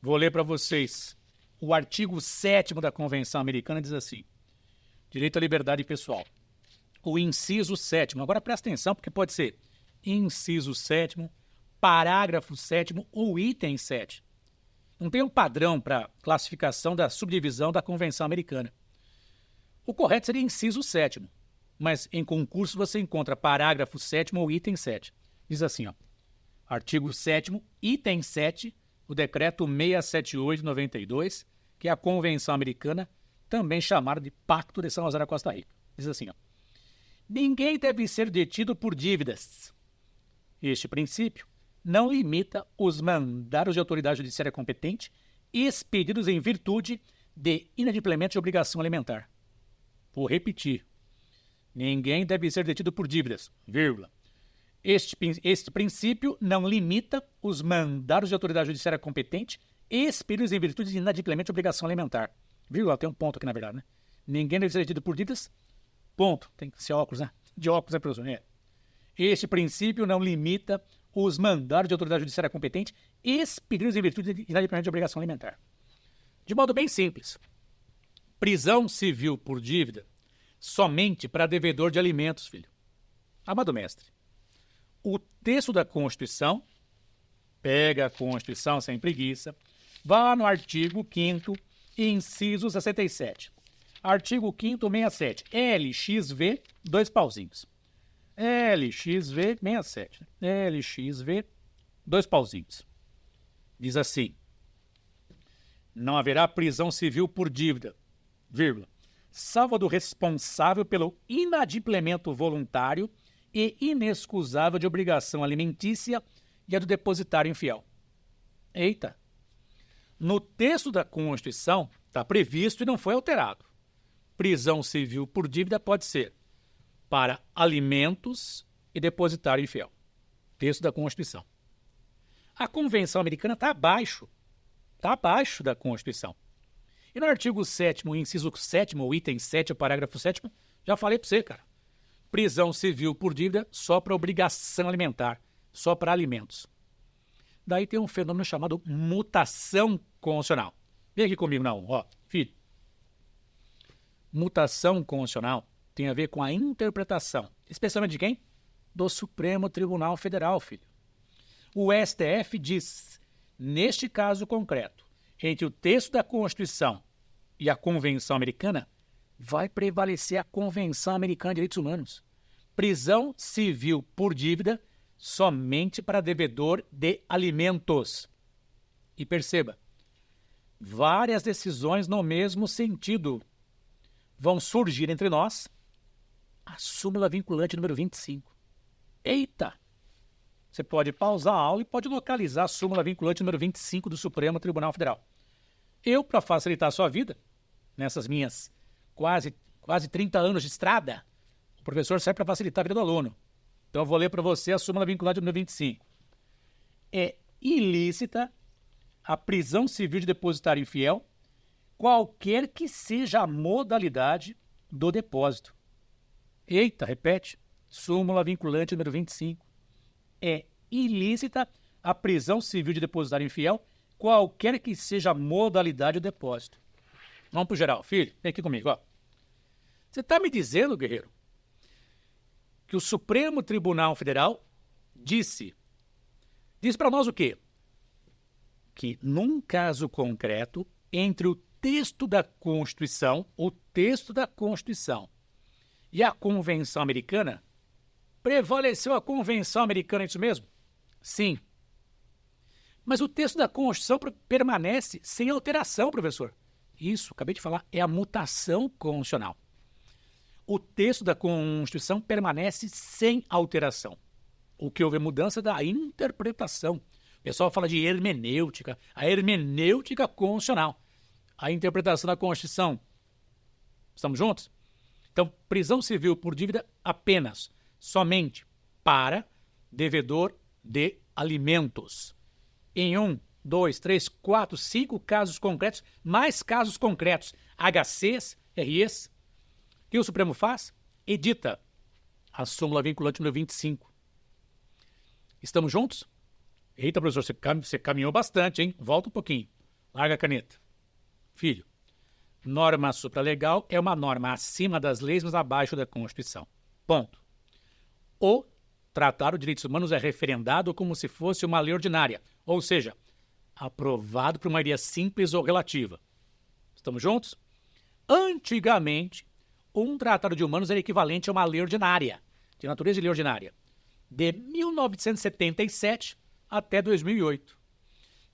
S2: Vou ler para vocês. O artigo 7º da Convenção Americana diz assim: direito à liberdade pessoal. O inciso 7º, agora presta atenção, porque pode ser inciso 7º, parágrafo 7º ou item 7. Não tem um padrão para classificação da subdivisão da Convenção Americana. O correto seria inciso 7º, mas em concurso você encontra parágrafo 7º ou item 7. Diz assim, ó, artigo 7º, item 7, o decreto 678 de 92, que é a Convenção Americana, também chamada de Pacto de São José da Costa Rica. Diz assim, ó, ninguém deve ser detido por dívidas. Este princípio não limita os mandados de autoridade judiciária competente expedidos em virtude de inadimplemento de obrigação alimentar. Vou repetir. Ninguém deve ser detido por dívidas, vírgula. Este princípio não limita os mandados de autoridade judiciária competente expedidos em virtude de inadimplemento de obrigação alimentar. Vírgula, tem um ponto aqui na verdade, né? Ninguém deve ser detido por dívidas, ponto. Tem que ser óculos, né? De óculos, né, professor? É. Este princípio não limita os mandados de autoridade judiciária competente expedidos em virtude de inadimplemento de obrigação alimentar. De modo bem simples, prisão civil por dívida somente para devedor de alimentos, filho. Amado mestre, o texto da Constituição, pega a Constituição sem preguiça, vá no artigo 5º, inciso 67. Artigo 5º, 67. LXV, dois pauzinhos. LXV 67. LXV, dois pauzinhos. Diz assim: não haverá prisão civil por dívida, vírgula, salvo do responsável pelo inadimplemento voluntário e inexcusável de obrigação alimentícia e a do depositário infiel. Eita! No texto da Constituição está previsto e não foi alterado. Prisão civil por dívida pode ser para alimentos e depositário infiel. Texto da Constituição. A Convenção Americana está abaixo da Constituição. E no artigo 7º, inciso 7º, item 7, parágrafo 7º, já falei para você, cara. Prisão civil por dívida só para obrigação alimentar, só para alimentos. Daí tem um fenômeno chamado mutação constitucional. Vem aqui comigo, não, ó, filho. Mutação constitucional tem a ver com a interpretação, especialmente de quem? Do Supremo Tribunal Federal, filho. O STF diz, neste caso concreto, entre o texto da Constituição e a Convenção Americana, vai prevalecer a Convenção Americana de Direitos Humanos. Prisão civil por dívida somente para devedor de alimentos. E perceba, várias decisões no mesmo sentido vão surgir entre nós. A súmula vinculante número 25. Eita! Você pode pausar a aula e pode localizar a súmula vinculante número 25 do Supremo Tribunal Federal. Eu, para facilitar a sua vida, nessas minhas quase 30 anos de estrada, o professor serve para facilitar a vida do aluno. Então eu vou ler para você a súmula vinculante número 25. É ilícita a prisão civil de depositário infiel, qualquer que seja a modalidade do depósito. Eita, repete. Súmula vinculante número 25. É ilícita a prisão civil de depositário infiel, qualquer que seja a modalidade do depósito. Vamos pro geral. Filho, vem aqui comigo, ó. Você está me dizendo, guerreiro, que o Supremo Tribunal Federal disse para nós o quê? Que num caso concreto, entre o texto da Constituição e a Convenção Americana, prevaleceu a Convenção Americana, é isso mesmo? Sim. Mas o texto da Constituição permanece sem alteração, professor. Isso, acabei de falar, é a mutação constitucional. O texto da Constituição permanece sem alteração. O que houve é mudança da interpretação. O pessoal fala de hermenêutica, a hermenêutica constitucional. A interpretação da Constituição. Estamos juntos? Então, prisão civil por dívida apenas, somente para devedor de alimentos. Em 1, 2, 3, 4, 5 casos concretos, mais casos concretos, HCs, REs, o que o Supremo faz? Edita a súmula vinculante número 25. Estamos juntos? Eita, professor, você caminhou bastante, hein? Volta um pouquinho. Larga a caneta. Filho, norma supralegal é uma norma acima das leis, mas abaixo da Constituição. Ponto. O Tratado de Direitos Humanos é referendado como se fosse uma lei ordinária, ou seja, aprovado por maioria simples ou relativa. Estamos juntos? Antigamente, um Tratado de Humanos era equivalente a uma lei ordinária, de natureza de lei ordinária, de 1977 até 2008.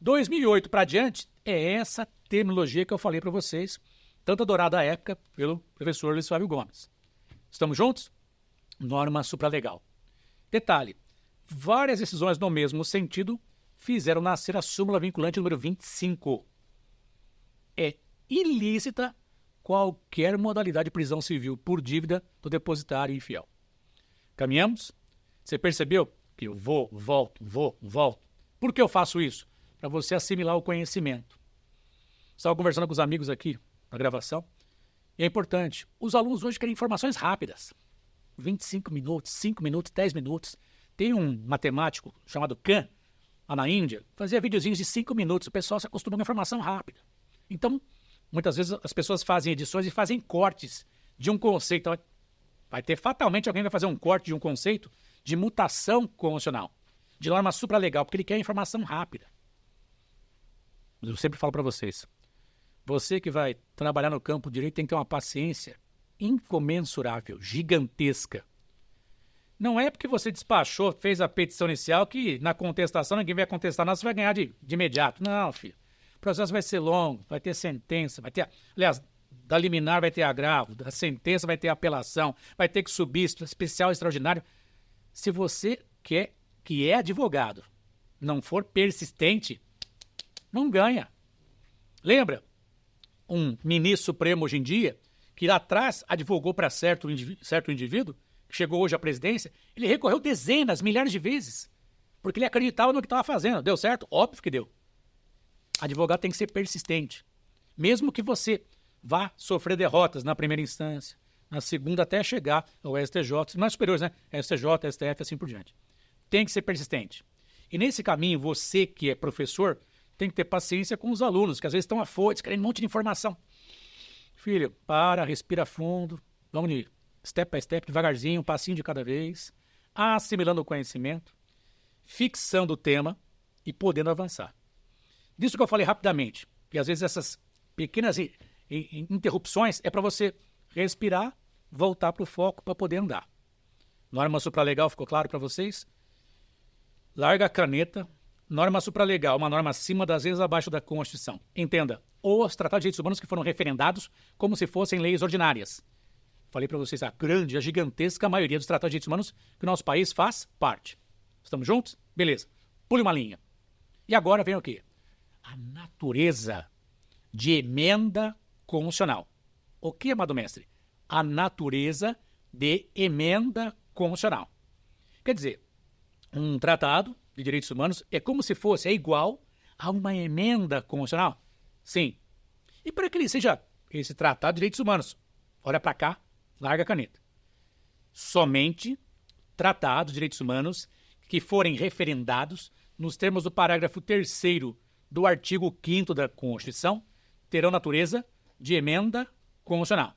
S2: 2008 para diante é essa terminologia que eu falei para vocês, tanto adorada à época pelo professor Luiz Flávio Gomes. Estamos juntos? Norma supralegal. Detalhe, várias decisões no mesmo sentido fizeram nascer a súmula vinculante número 25. É ilícita qualquer modalidade de prisão civil por dívida do depositário infiel. Caminhamos? Você percebeu que eu volto? Por que eu faço isso? Para você assimilar o conhecimento. Estava conversando com os amigos aqui na gravação. E é importante. Os alunos hoje querem informações rápidas. 25 minutos, 5 minutos, 10 minutos. Tem um matemático chamado Khan, lá na Índia, fazia videozinhos de 5 minutos. O pessoal se acostuma com informação rápida. Então, muitas vezes as pessoas fazem edições e fazem cortes de um conceito. Então, vai ter fatalmente alguém que vai fazer um corte de um conceito de mutação constitucional, de norma supralegal, porque ele quer informação rápida. Eu sempre falo para vocês, você que vai trabalhar no campo direito tem que ter uma paciência incomensurável, gigantesca. Não é porque você despachou, fez a petição inicial que na contestação ninguém vai contestar, nada, você vai ganhar de imediato. Não, filho. O processo vai ser longo, vai ter sentença, aliás, da liminar vai ter agravo, da sentença vai ter apelação, vai ter que subir especial extraordinário. Se você que é advogado, não for persistente, não ganha. Lembra? Um ministro supremo hoje em dia, que lá atrás advogou para certo indivíduo, que chegou hoje à presidência, ele recorreu dezenas, milhares de vezes, porque ele acreditava no que estava fazendo. Deu certo? Óbvio que deu. Advogado tem que ser persistente. Mesmo que você vá sofrer derrotas na primeira instância, na segunda até chegar ao STJ, mais superiores, né? STJ, STF, assim por diante. Tem que ser persistente. E nesse caminho, você que é professor, tem que ter paciência com os alunos, que às vezes estão afoitos, querendo um monte de informação. Filho, para, respira fundo, vamos de step by step, devagarzinho, um passinho de cada vez, assimilando o conhecimento, fixando o tema e podendo avançar. Disso que eu falei rapidamente, que às vezes essas pequenas interrupções é para você respirar, voltar para o foco para poder andar. Norma supralegal, ficou claro para vocês? Larga a caneta. Norma supralegal, uma norma acima das leis, abaixo da Constituição. Entenda, os tratados de direitos humanos que foram referendados como se fossem leis ordinárias. Falei para vocês a gigantesca maioria dos tratados de direitos humanos que o nosso país faz parte. Estamos juntos? Beleza. Pule uma linha. E agora vem o quê? A natureza de emenda constitucional. O que, amado mestre? A natureza de emenda constitucional. Quer dizer, um tratado de direitos humanos é como se fosse, é igual a uma emenda constitucional? Sim. E para que ele seja esse tratado de direitos humanos, olha para cá, larga a caneta. Somente tratados de direitos humanos que forem referendados nos termos do parágrafo 3º do artigo 5º da Constituição terão natureza de emenda constitucional.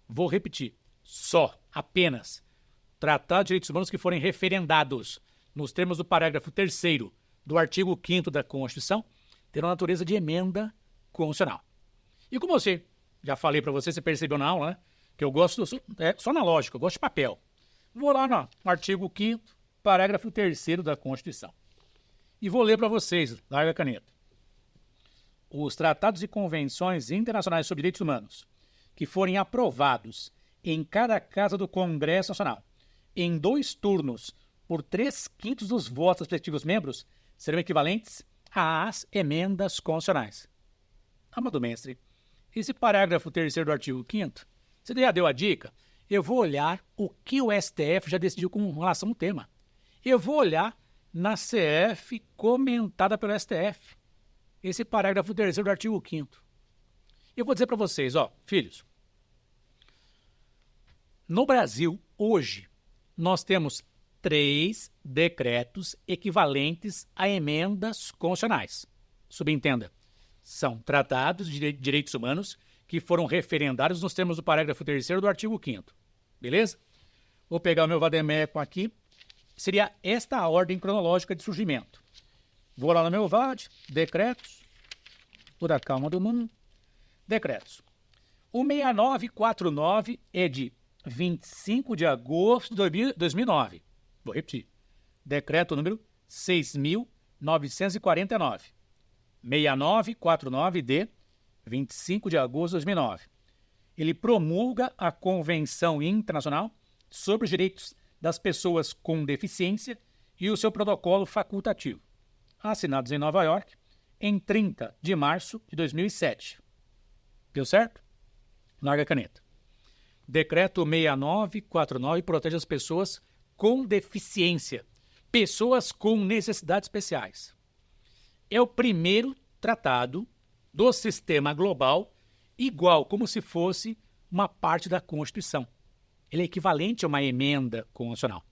S2: Vou repetir. Só, apenas, tratados de direitos humanos que forem referendados nos termos do parágrafo 3º do artigo 5º da Constituição terão natureza de emenda constitucional. E como já falei para você percebeu na aula, né? Que eu gosto, só na lógica, eu gosto de papel. Vou lá no artigo 5º, parágrafo 3º da Constituição. E vou ler para vocês, larga a caneta. Os tratados e convenções internacionais sobre direitos humanos que forem aprovados em cada casa do Congresso Nacional, em 2 turnos, por 3/5 dos votos dos respectivos membros, serão equivalentes às emendas constitucionais. Amado mestre, esse parágrafo 3º do artigo 5º, você já deu a dica? Eu vou olhar o que o STF já decidiu com relação ao tema. Eu vou olhar na CF comentada pelo STF. Esse parágrafo 3º do artigo 5º. Eu vou dizer para vocês, filhos. No Brasil, hoje, nós temos 3 decretos equivalentes a emendas constitucionais. Subentenda, são tratados de direitos humanos que foram referendados nos termos do parágrafo 3º do artigo 5º. Beleza? Vou pegar o meu vademécum aqui. Seria esta a ordem cronológica de surgimento. Vou lá no meu VAD, decretos, por a calma do mundo, decretos. O 6949 é de 25 de agosto de 2009. Vou repetir. Decreto número 6.949. 6949 de 25 de agosto de 2009. Ele promulga a Convenção Internacional sobre os Direitos das Pessoas com Deficiência e o seu protocolo facultativo, assinados em Nova York em 30 de março de 2007. Deu certo? Larga a caneta. Decreto 6949 protege as pessoas com deficiência, pessoas com necessidades especiais. É o primeiro tratado do sistema global igual como se fosse uma parte da Constituição. Ele é equivalente a uma emenda constitucional.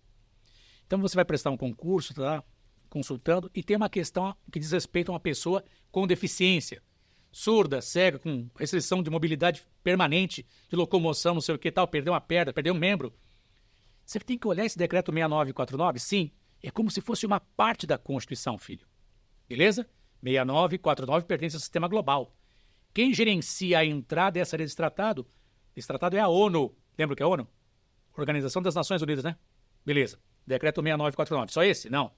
S2: Então você vai prestar um concurso, tá consultando, e tem uma questão que diz respeito a uma pessoa com deficiência, surda, cega, com restrição de mobilidade permanente, de locomoção, não sei o que tal, perdeu uma perna, perdeu um membro. Você tem que olhar esse decreto 6949, sim, é como se fosse uma parte da Constituição, filho. Beleza? 6949 pertence ao sistema global. Quem gerencia a entrada e a saída desse tratado é a ONU. Lembra o que é a ONU? Organização das Nações Unidas, né? Beleza. Decreto 6949. Só esse? Não.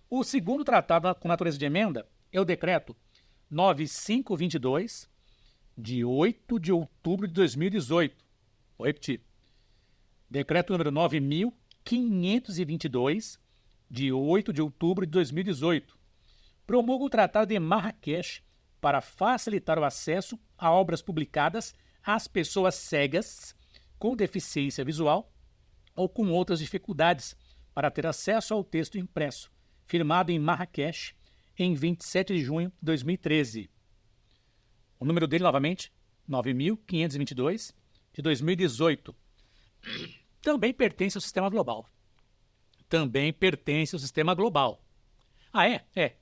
S2: O segundo tratado com natureza de emenda é o decreto 9522, de 8 de outubro de 2018. Vou repetir. Decreto número 9522, de 8 de outubro de 2018. Promulga o Tratado de Marrakech para facilitar o acesso a obras publicadas às pessoas cegas com deficiência visual ou com outras dificuldades para ter acesso ao texto impresso, firmado em Marrakech em 27 de junho de 2013. O número dele, novamente, 9522, de 2018. Também pertence ao sistema global. É.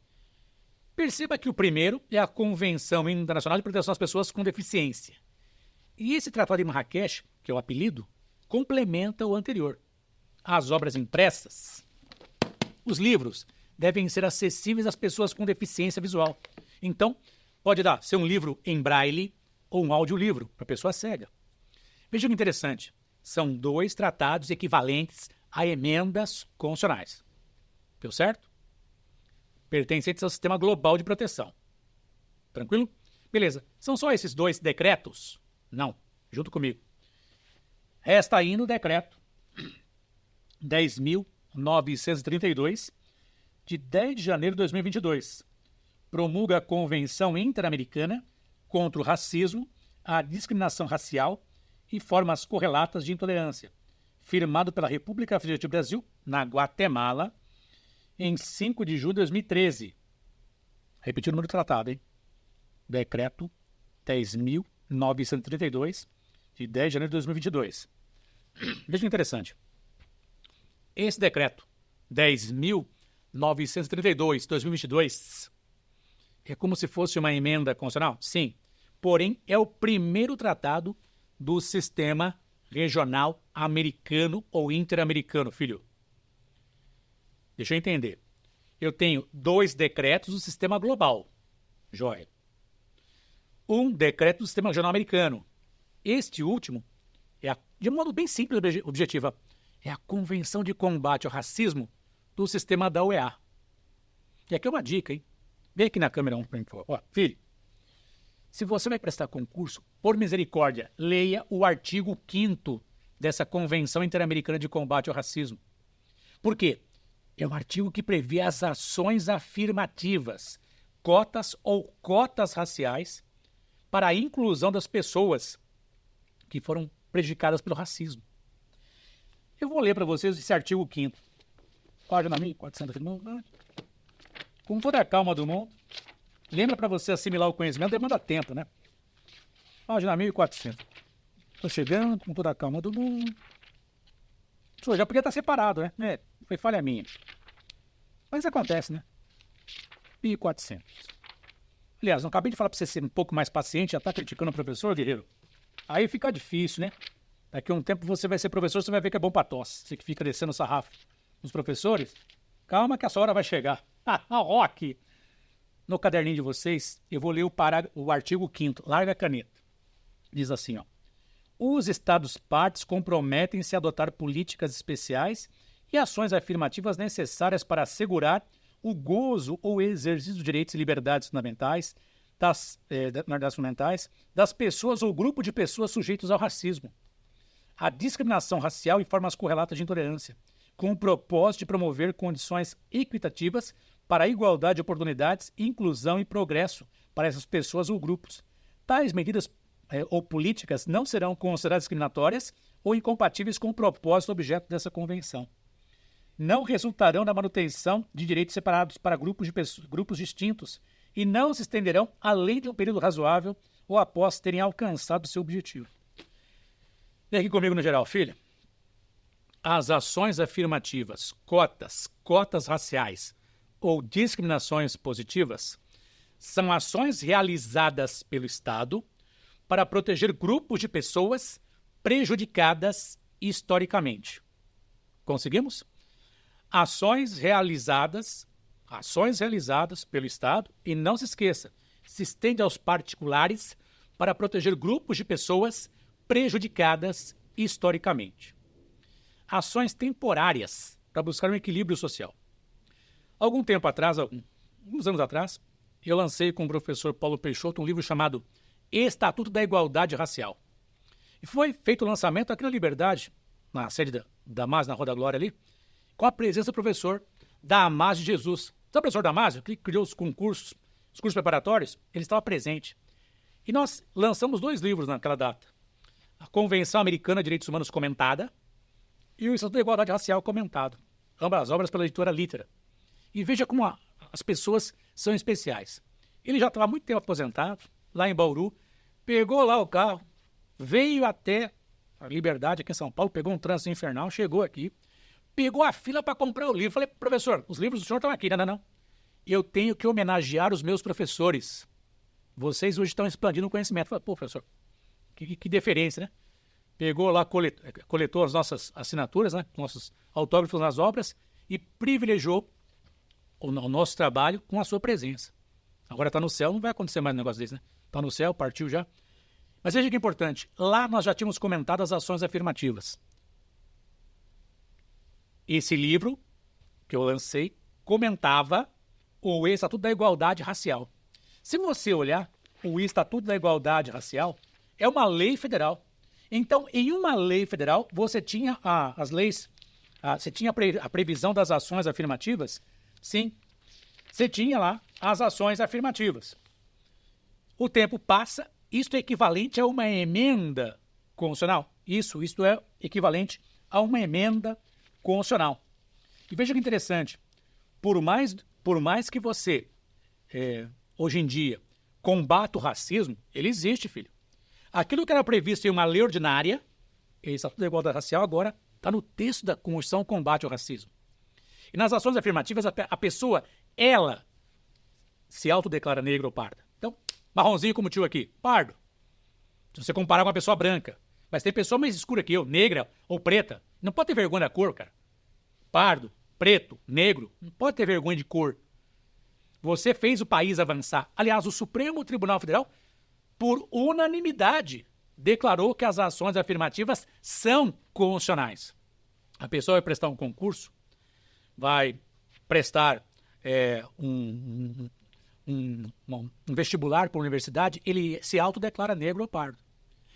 S2: Perceba que o primeiro é a Convenção Internacional de Proteção às Pessoas com Deficiência. E esse Tratado de Marrakech, que é o apelido, complementa o anterior. As obras impressas, os livros, devem ser acessíveis às pessoas com deficiência visual. Então, pode ser um livro em braille ou um audiolivro para pessoa cega. Veja que interessante. São 2 tratados equivalentes a emendas constitucionais. Deu certo? Pertencentes ao sistema global de proteção. Tranquilo? Beleza. São só esses 2 decretos? Não. Junto comigo. Resta ainda o decreto 10.932, de 10 de janeiro de 2022. Promulga a Convenção Interamericana contra o Racismo, a Discriminação Racial e Formas Correlatas de Intolerância, firmado pela República Federativa do Brasil, na Guatemala, em 5 de julho de 2013. Repetir o número do tratado, hein? Decreto 10.932, de 10 de janeiro de 2022. Veja que interessante. Esse decreto 10.932, de 2022, é como se fosse uma emenda constitucional? Sim. Porém, é o primeiro tratado do sistema regional americano ou interamericano, filho. Deixa eu entender. Eu tenho 2 decretos do sistema global. Joia. um decreto do Sistema Regional Americano. Este último, de modo bem simples e objetivo, é a Convenção de Combate ao Racismo do sistema da OEA. E aqui é uma dica, hein? Vem aqui na câmera para mim, por favor. Ó, filho, se você vai prestar concurso, por misericórdia, leia o artigo 5º dessa Convenção Interamericana de Combate ao Racismo. Por quê? É um artigo que prevê as ações afirmativas, cotas ou cotas raciais para a inclusão das pessoas que foram prejudicadas pelo racismo. Eu vou ler para vocês esse artigo 5º. Página 1400. Com toda a calma do mundo. Lembra, para você assimilar o conhecimento, demanda tempo, né? Página 1400. Estou chegando com toda a calma do mundo. Já podia estar separado, né? Foi falha minha. Mas isso acontece, né? 1400. Aliás, não acabei de falar para você ser um pouco mais paciente, já está criticando o professor, guerreiro? Aí fica difícil, né? Daqui a um tempo você vai ser professor, você vai ver que é bom para tosse. Você que fica descendo o sarrafo nos professores, calma que a sua hora vai chegar. Ó, aqui. No caderninho de vocês, eu vou ler o artigo 5º. Larga a caneta. Diz assim, ó. Os Estados partes comprometem-se a adotar políticas especiais e ações afirmativas necessárias para assegurar o gozo ou exercício dos direitos e liberdades fundamentais das pessoas ou grupo de pessoas sujeitos ao racismo, a discriminação racial e formas correlatas de intolerância, com o propósito de promover condições equitativas para a igualdade de oportunidades, inclusão e progresso para essas pessoas ou grupos. Tais medidas ou políticas não serão consideradas discriminatórias ou incompatíveis com o propósito objeto dessa convenção. Não resultarão na manutenção de direitos separados para grupos distintos e não se estenderão além de um período razoável ou após terem alcançado seu objetivo. Vem aqui comigo no geral, filha. As ações afirmativas, cotas raciais ou discriminações positivas são ações realizadas pelo Estado para proteger grupos de pessoas prejudicadas historicamente. Conseguimos? Ações realizadas pelo Estado, e não se esqueça, se estende aos particulares para proteger grupos de pessoas prejudicadas historicamente. Ações temporárias para buscar um equilíbrio social. Alguns anos atrás, eu lancei com o professor Paulo Peixoto um livro chamado Estatuto da Igualdade Racial. E foi feito o lançamento aqui na Liberdade, na sede da MAS, na Rua da Glória ali, com a presença do professor Damásio de Jesus. Sabe o professor Damásio, que criou os cursos preparatórios? Ele estava presente. E nós lançamos 2 livros naquela data. A Convenção Americana de Direitos Humanos comentada e o Estatuto da Igualdade Racial comentado. Ambas obras pela editora Litera. E veja como as pessoas são especiais. Ele já estava há muito tempo aposentado, lá em Bauru, pegou lá o carro, veio até a Liberdade, aqui em São Paulo, pegou um trânsito infernal, chegou aqui, pegou a fila para comprar o livro. Falei, professor, os livros do senhor estão aqui. Não. Eu tenho que homenagear os meus professores. Vocês hoje estão expandindo o conhecimento. Falei, pô, professor, que deferência, né? Pegou lá, coletou as nossas assinaturas, né? Nossos autógrafos nas obras e privilegiou o nosso trabalho com a sua presença. Agora está no céu, não vai acontecer mais um negócio desse, né? Está no céu, partiu já. Mas veja que importante, lá nós já tínhamos comentado as ações afirmativas. Esse livro que eu lancei comentava o Estatuto da Igualdade Racial. Se você olhar, o Estatuto da Igualdade Racial é uma lei federal. Então, em uma lei federal, você tinha as leis, você tinha a previsão das ações afirmativas? Sim, você tinha lá as ações afirmativas. O tempo passa, isto é equivalente a uma emenda constitucional. Isto é equivalente a uma emenda constitucional. E veja que interessante, por mais que você, hoje em dia, combata o racismo, ele existe, filho. Aquilo que era previsto em uma lei ordinária, esse Estatuto da Igualdade Racial, agora está no texto da Constituição Combate ao Racismo. E nas ações afirmativas, a pessoa, ela se autodeclara negra ou parda. Então, marronzinho como o tio aqui, pardo. Se você comparar com uma pessoa branca. Mas tem pessoa mais escura que eu, negra ou preta. Não pode ter vergonha da cor, cara. Pardo, preto, negro, não pode ter vergonha de cor. Você fez o país avançar. Aliás, o Supremo Tribunal Federal por unanimidade, declarou que as ações afirmativas são constitucionais. A pessoa vai prestar um concurso, vai prestar um vestibular para a universidade, ele se autodeclara negro ou pardo.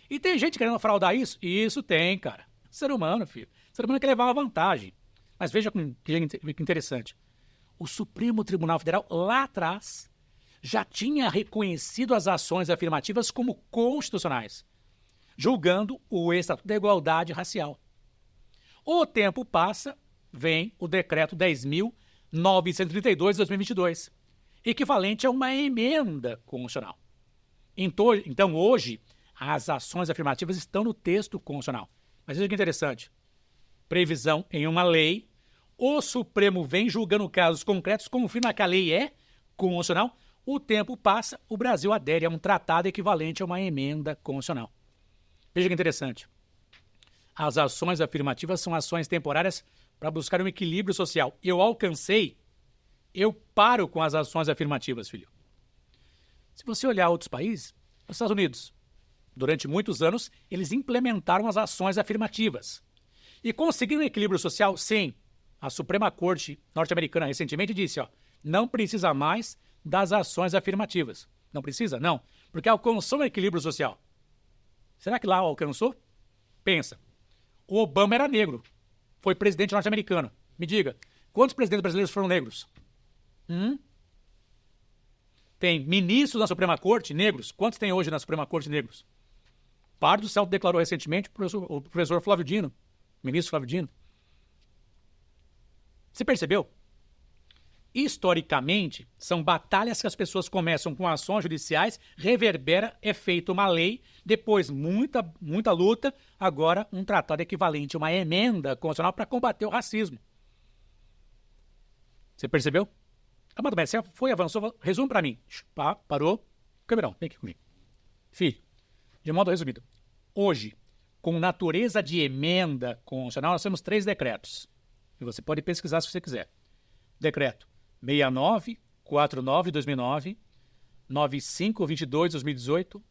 S2: E tem gente querendo fraudar isso? Isso tem, cara. Ser humano, filho. Ser humano quer levar uma vantagem. Mas veja que interessante. O Supremo Tribunal Federal, lá atrás, já tinha reconhecido as ações afirmativas como constitucionais, julgando o Estatuto da Igualdade Racial. O tempo passa, vem o Decreto 10.932 de 2022, equivalente a uma emenda constitucional. Então, hoje, as ações afirmativas estão no texto constitucional. Mas veja que interessante. Previsão em uma lei, o Supremo vem julgando casos concretos, confirma que a lei é constitucional, o tempo passa, o Brasil adere a um tratado equivalente a uma emenda constitucional. Veja que interessante. As ações afirmativas são ações temporárias para buscar um equilíbrio social. Eu paro com as ações afirmativas, filho. Se você olhar outros países, os Estados Unidos, durante muitos anos, eles implementaram as ações afirmativas. E conseguiram um equilíbrio social? Sim. A Suprema Corte norte-americana recentemente disse, não precisa mais das ações afirmativas. Não precisa? Não. Porque alcançou um equilíbrio social. Será que lá alcançou? Pensa. O Obama era negro. Foi presidente norte-americano. Me diga, quantos presidentes brasileiros foram negros? Tem ministros na Suprema Corte negros? Quantos tem hoje na Suprema Corte negros? Pardo se autodeclarou recentemente o professor Flávio Dino, ministro Flávio Dino. Você percebeu? Historicamente, são batalhas que as pessoas começam com ações judiciais, reverbera, é feita uma lei, depois muita luta, agora um tratado equivalente a uma emenda constitucional para combater o racismo. Você percebeu? Amado Mestre, você avançou, resume para mim. Parou. Camerão, vem aqui comigo. Filho, de modo resumido, hoje, com natureza de emenda constitucional, nós temos 3 decretos. E você pode pesquisar se você quiser. Decreto 6949 de 2009, 9522 de 2018,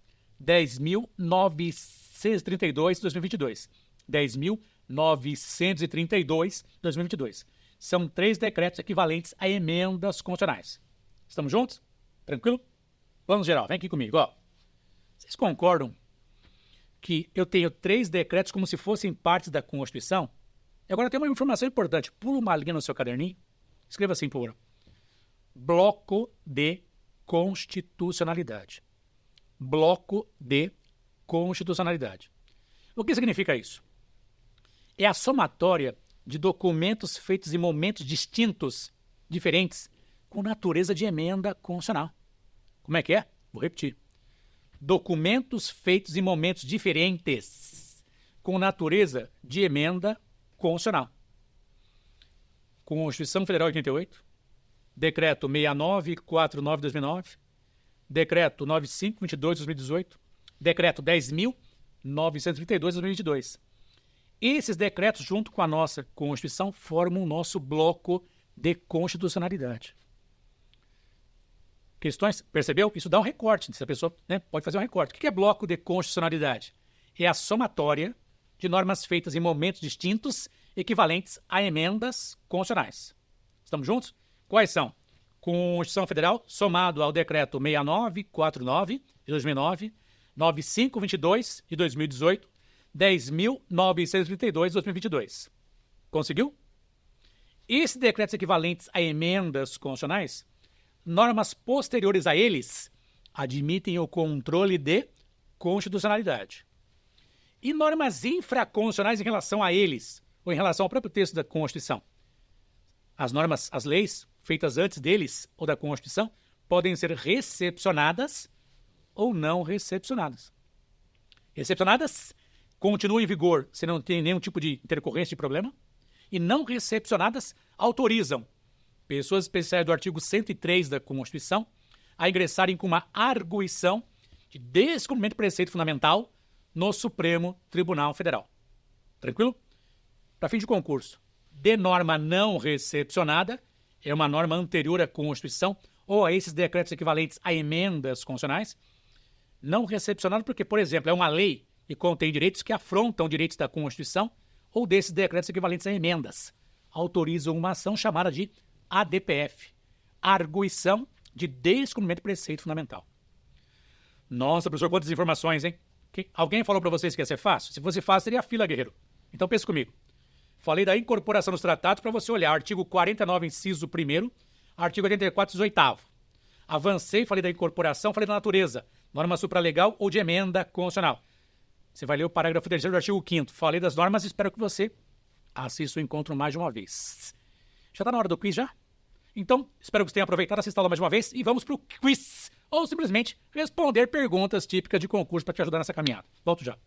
S2: 10.932 de 2022, 10.932 de 2022. São 3 decretos equivalentes a emendas constitucionais. Estamos juntos? Tranquilo? Vamos, geral, vem aqui comigo. Vocês concordam que eu tenho 3 decretos como se fossem partes da Constituição? E agora tem uma informação importante. Pula uma linha no seu caderninho. Escreva assim, por favor. Bloco de constitucionalidade. Bloco de constitucionalidade. O que significa isso? É a somatória de documentos feitos em momentos distintos, diferentes, com natureza de emenda constitucional. Como é que é? Vou repetir. Documentos feitos em momentos diferentes, com natureza de emenda constitucional. Constituição Federal de 88, Decreto 6949 de 2009, Decreto 9522 de 2018, Decreto 10.932 de 2022. Esses decretos, junto com a nossa Constituição, formam o nosso bloco de constitucionalidade. Questões? Percebeu? Isso dá um recorte. Se a pessoa pode fazer um recorte. O que é bloco de constitucionalidade? É a somatória de normas feitas em momentos distintos, equivalentes a emendas constitucionais. Estamos juntos? Quais são? Constituição Federal, somado ao Decreto 6949 de 2009, 9522 de 2018, 10.932 de 2022. Conseguiu? Esses decretos equivalentes a emendas constitucionais, normas posteriores a eles, admitem o controle de constitucionalidade. E normas infraconstitucionais em relação a eles, ou em relação ao próprio texto da Constituição. As normas, as leis feitas antes deles ou da Constituição, podem ser recepcionadas ou não recepcionadas. Recepcionadas, continuam em vigor se não tem nenhum tipo de intercorrência de problema, e não recepcionadas, autorizam pessoas especiais do artigo 103 da Constituição a ingressarem com uma arguição de descumprimento do preceito fundamental no Supremo Tribunal Federal. Tranquilo? Para fim de concurso, de norma não recepcionada, é uma norma anterior à Constituição ou a esses decretos equivalentes a emendas constitucionais, não recepcionado porque, por exemplo, é uma lei e contém direitos que afrontam direitos da Constituição ou desses decretos equivalentes a emendas. Autorizam uma ação chamada de ADPF, Arguição de Descumprimento de Preceito Fundamental. Nossa, professor, quantas informações, hein? Alguém falou para vocês que ia ser fácil? Se fosse fácil, seria fila, guerreiro. Então pense comigo. Falei da incorporação dos tratados para você olhar artigo 49, inciso 1º, artigo 84, inciso 8º. Avancei, falei da incorporação, falei da natureza, norma supralegal ou de emenda constitucional. Você vai ler o parágrafo 3º do artigo 5º. Falei das normas e espero que você assista o encontro mais de uma vez. Já está na hora do quiz, já? Então, espero que você tenha aproveitado, assista aula mais uma vez e vamos para o quiz. Ou simplesmente responder perguntas típicas de concurso para te ajudar nessa caminhada. Volto já.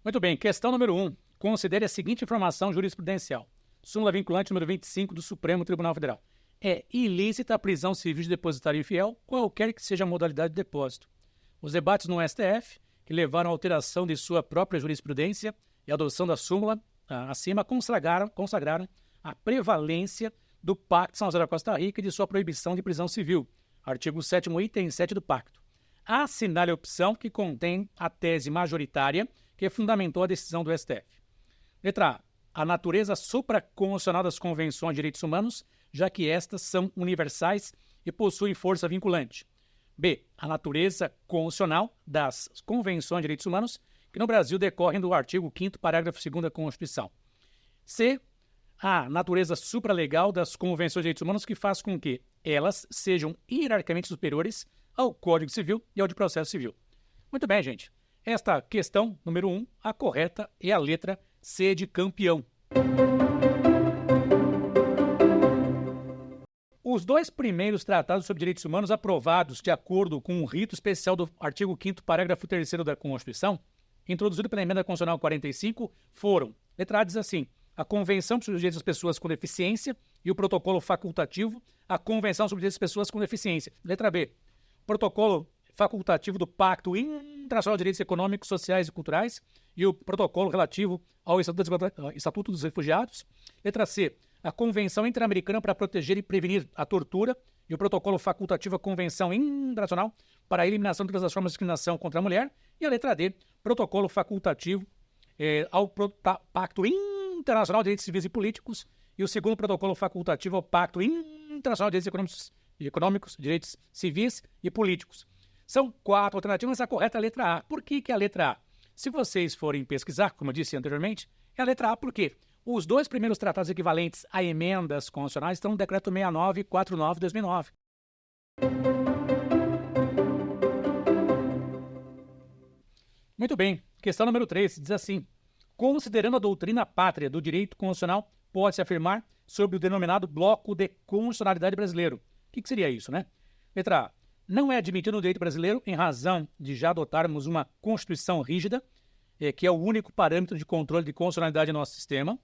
S2: Muito bem, questão número 1. Considere a seguinte informação jurisprudencial. Súmula vinculante número 25 do Supremo Tribunal Federal. É ilícita a prisão civil de depositário infiel, qualquer que seja a modalidade de depósito. Os debates no STF, que levaram à alteração de sua própria jurisprudência e a adoção da súmula acima, consagraram a prevalência do Pacto de São José da Costa Rica e de sua proibição de prisão civil. Artigo 7º, item 7 do Pacto. Assinale a opção que contém a tese majoritária que fundamentou a decisão do STF. Letra A. A natureza supraconstitucional das convenções de direitos humanos, já que estas são universais e possuem força vinculante. B. A natureza constitucional das convenções de direitos humanos, que no Brasil decorrem do artigo 5º, parágrafo 2º da Constituição. C. A natureza supralegal das convenções de direitos humanos, que faz com que elas sejam hierarquicamente superiores ao Código Civil e ao de Processo Civil. Muito bem, gente. Esta questão, número 1, a correta é a letra C de campeão. Os dois primeiros tratados sobre direitos humanos aprovados de acordo com o rito especial do artigo 5º, parágrafo 3º da Constituição, introduzido pela Emenda Constitucional 45, foram, letra A diz assim, a Convenção sobre os Direitos das Pessoas com Deficiência e o Protocolo Facultativo, a Convenção sobre os Direitos das Pessoas com Deficiência. Letra B, Protocolo Facultativo do Pacto Internacional de Direitos Econômicos, Sociais e Culturais e o Protocolo relativo ao Estatuto dos Refugiados. Letra C, a Convenção Interamericana para proteger e prevenir a tortura e o Protocolo Facultativo à Convenção Internacional para a eliminação de todas as formas de discriminação contra a mulher. E a letra D, Protocolo Facultativo ao Pacto Internacional de Direitos Civis e Políticos e o segundo Protocolo Facultativo ao Pacto Internacional de Direitos Econômicos, Direitos Civis e Políticos. São 4 alternativas, mas a correta é a letra A. Por que é a letra A? Se vocês forem pesquisar, como eu disse anteriormente, é a letra A porque os dois primeiros tratados equivalentes a emendas constitucionais estão no Decreto 6949 de 2009. Muito bem. Questão número 3 diz assim. Considerando a doutrina pátria do direito constitucional, pode-se afirmar sobre o denominado bloco de constitucionalidade brasileiro. O que seria isso, né? Letra A. Não é admitido no direito brasileiro em razão de já adotarmos uma Constituição rígida, que é o único parâmetro de controle de constitucionalidade do nosso sistema.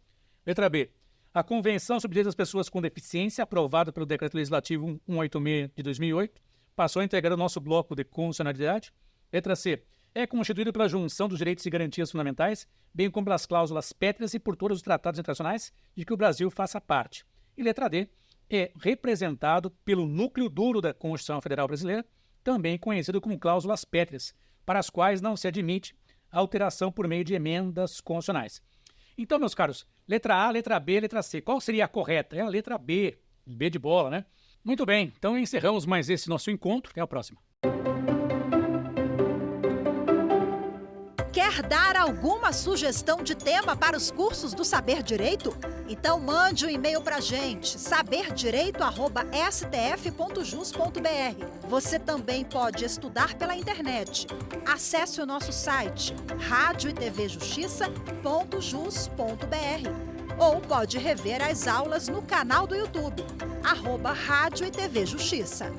S2: Letra B. A Convenção sobre os Direitos das Pessoas com Deficiência, aprovada pelo Decreto Legislativo 186 de 2008, passou a integrar o nosso bloco de constitucionalidade. Letra C. É constituído pela junção dos direitos e garantias fundamentais, bem como pelas cláusulas pétreas e por todos os tratados internacionais de que o Brasil faça parte. E letra D. É representado pelo núcleo duro da Constituição Federal Brasileira, também conhecido como cláusulas pétreas, para as quais não se admite alteração por meio de emendas constitucionais. Então, meus caros, letra A, letra B, letra C. Qual seria a correta? É a letra B. B de bola, né? Muito bem, então encerramos mais esse nosso encontro. Até a próxima.
S1: Quer dar alguma sugestão de tema para os cursos do Saber Direito? Então mande um e-mail para a gente, saberdireito@stf.jus.br. Você também pode estudar pela internet. Acesse o nosso site radioetvjustiça.jus.br ou pode rever as aulas no canal do YouTube, @Rádio e TV Justiça.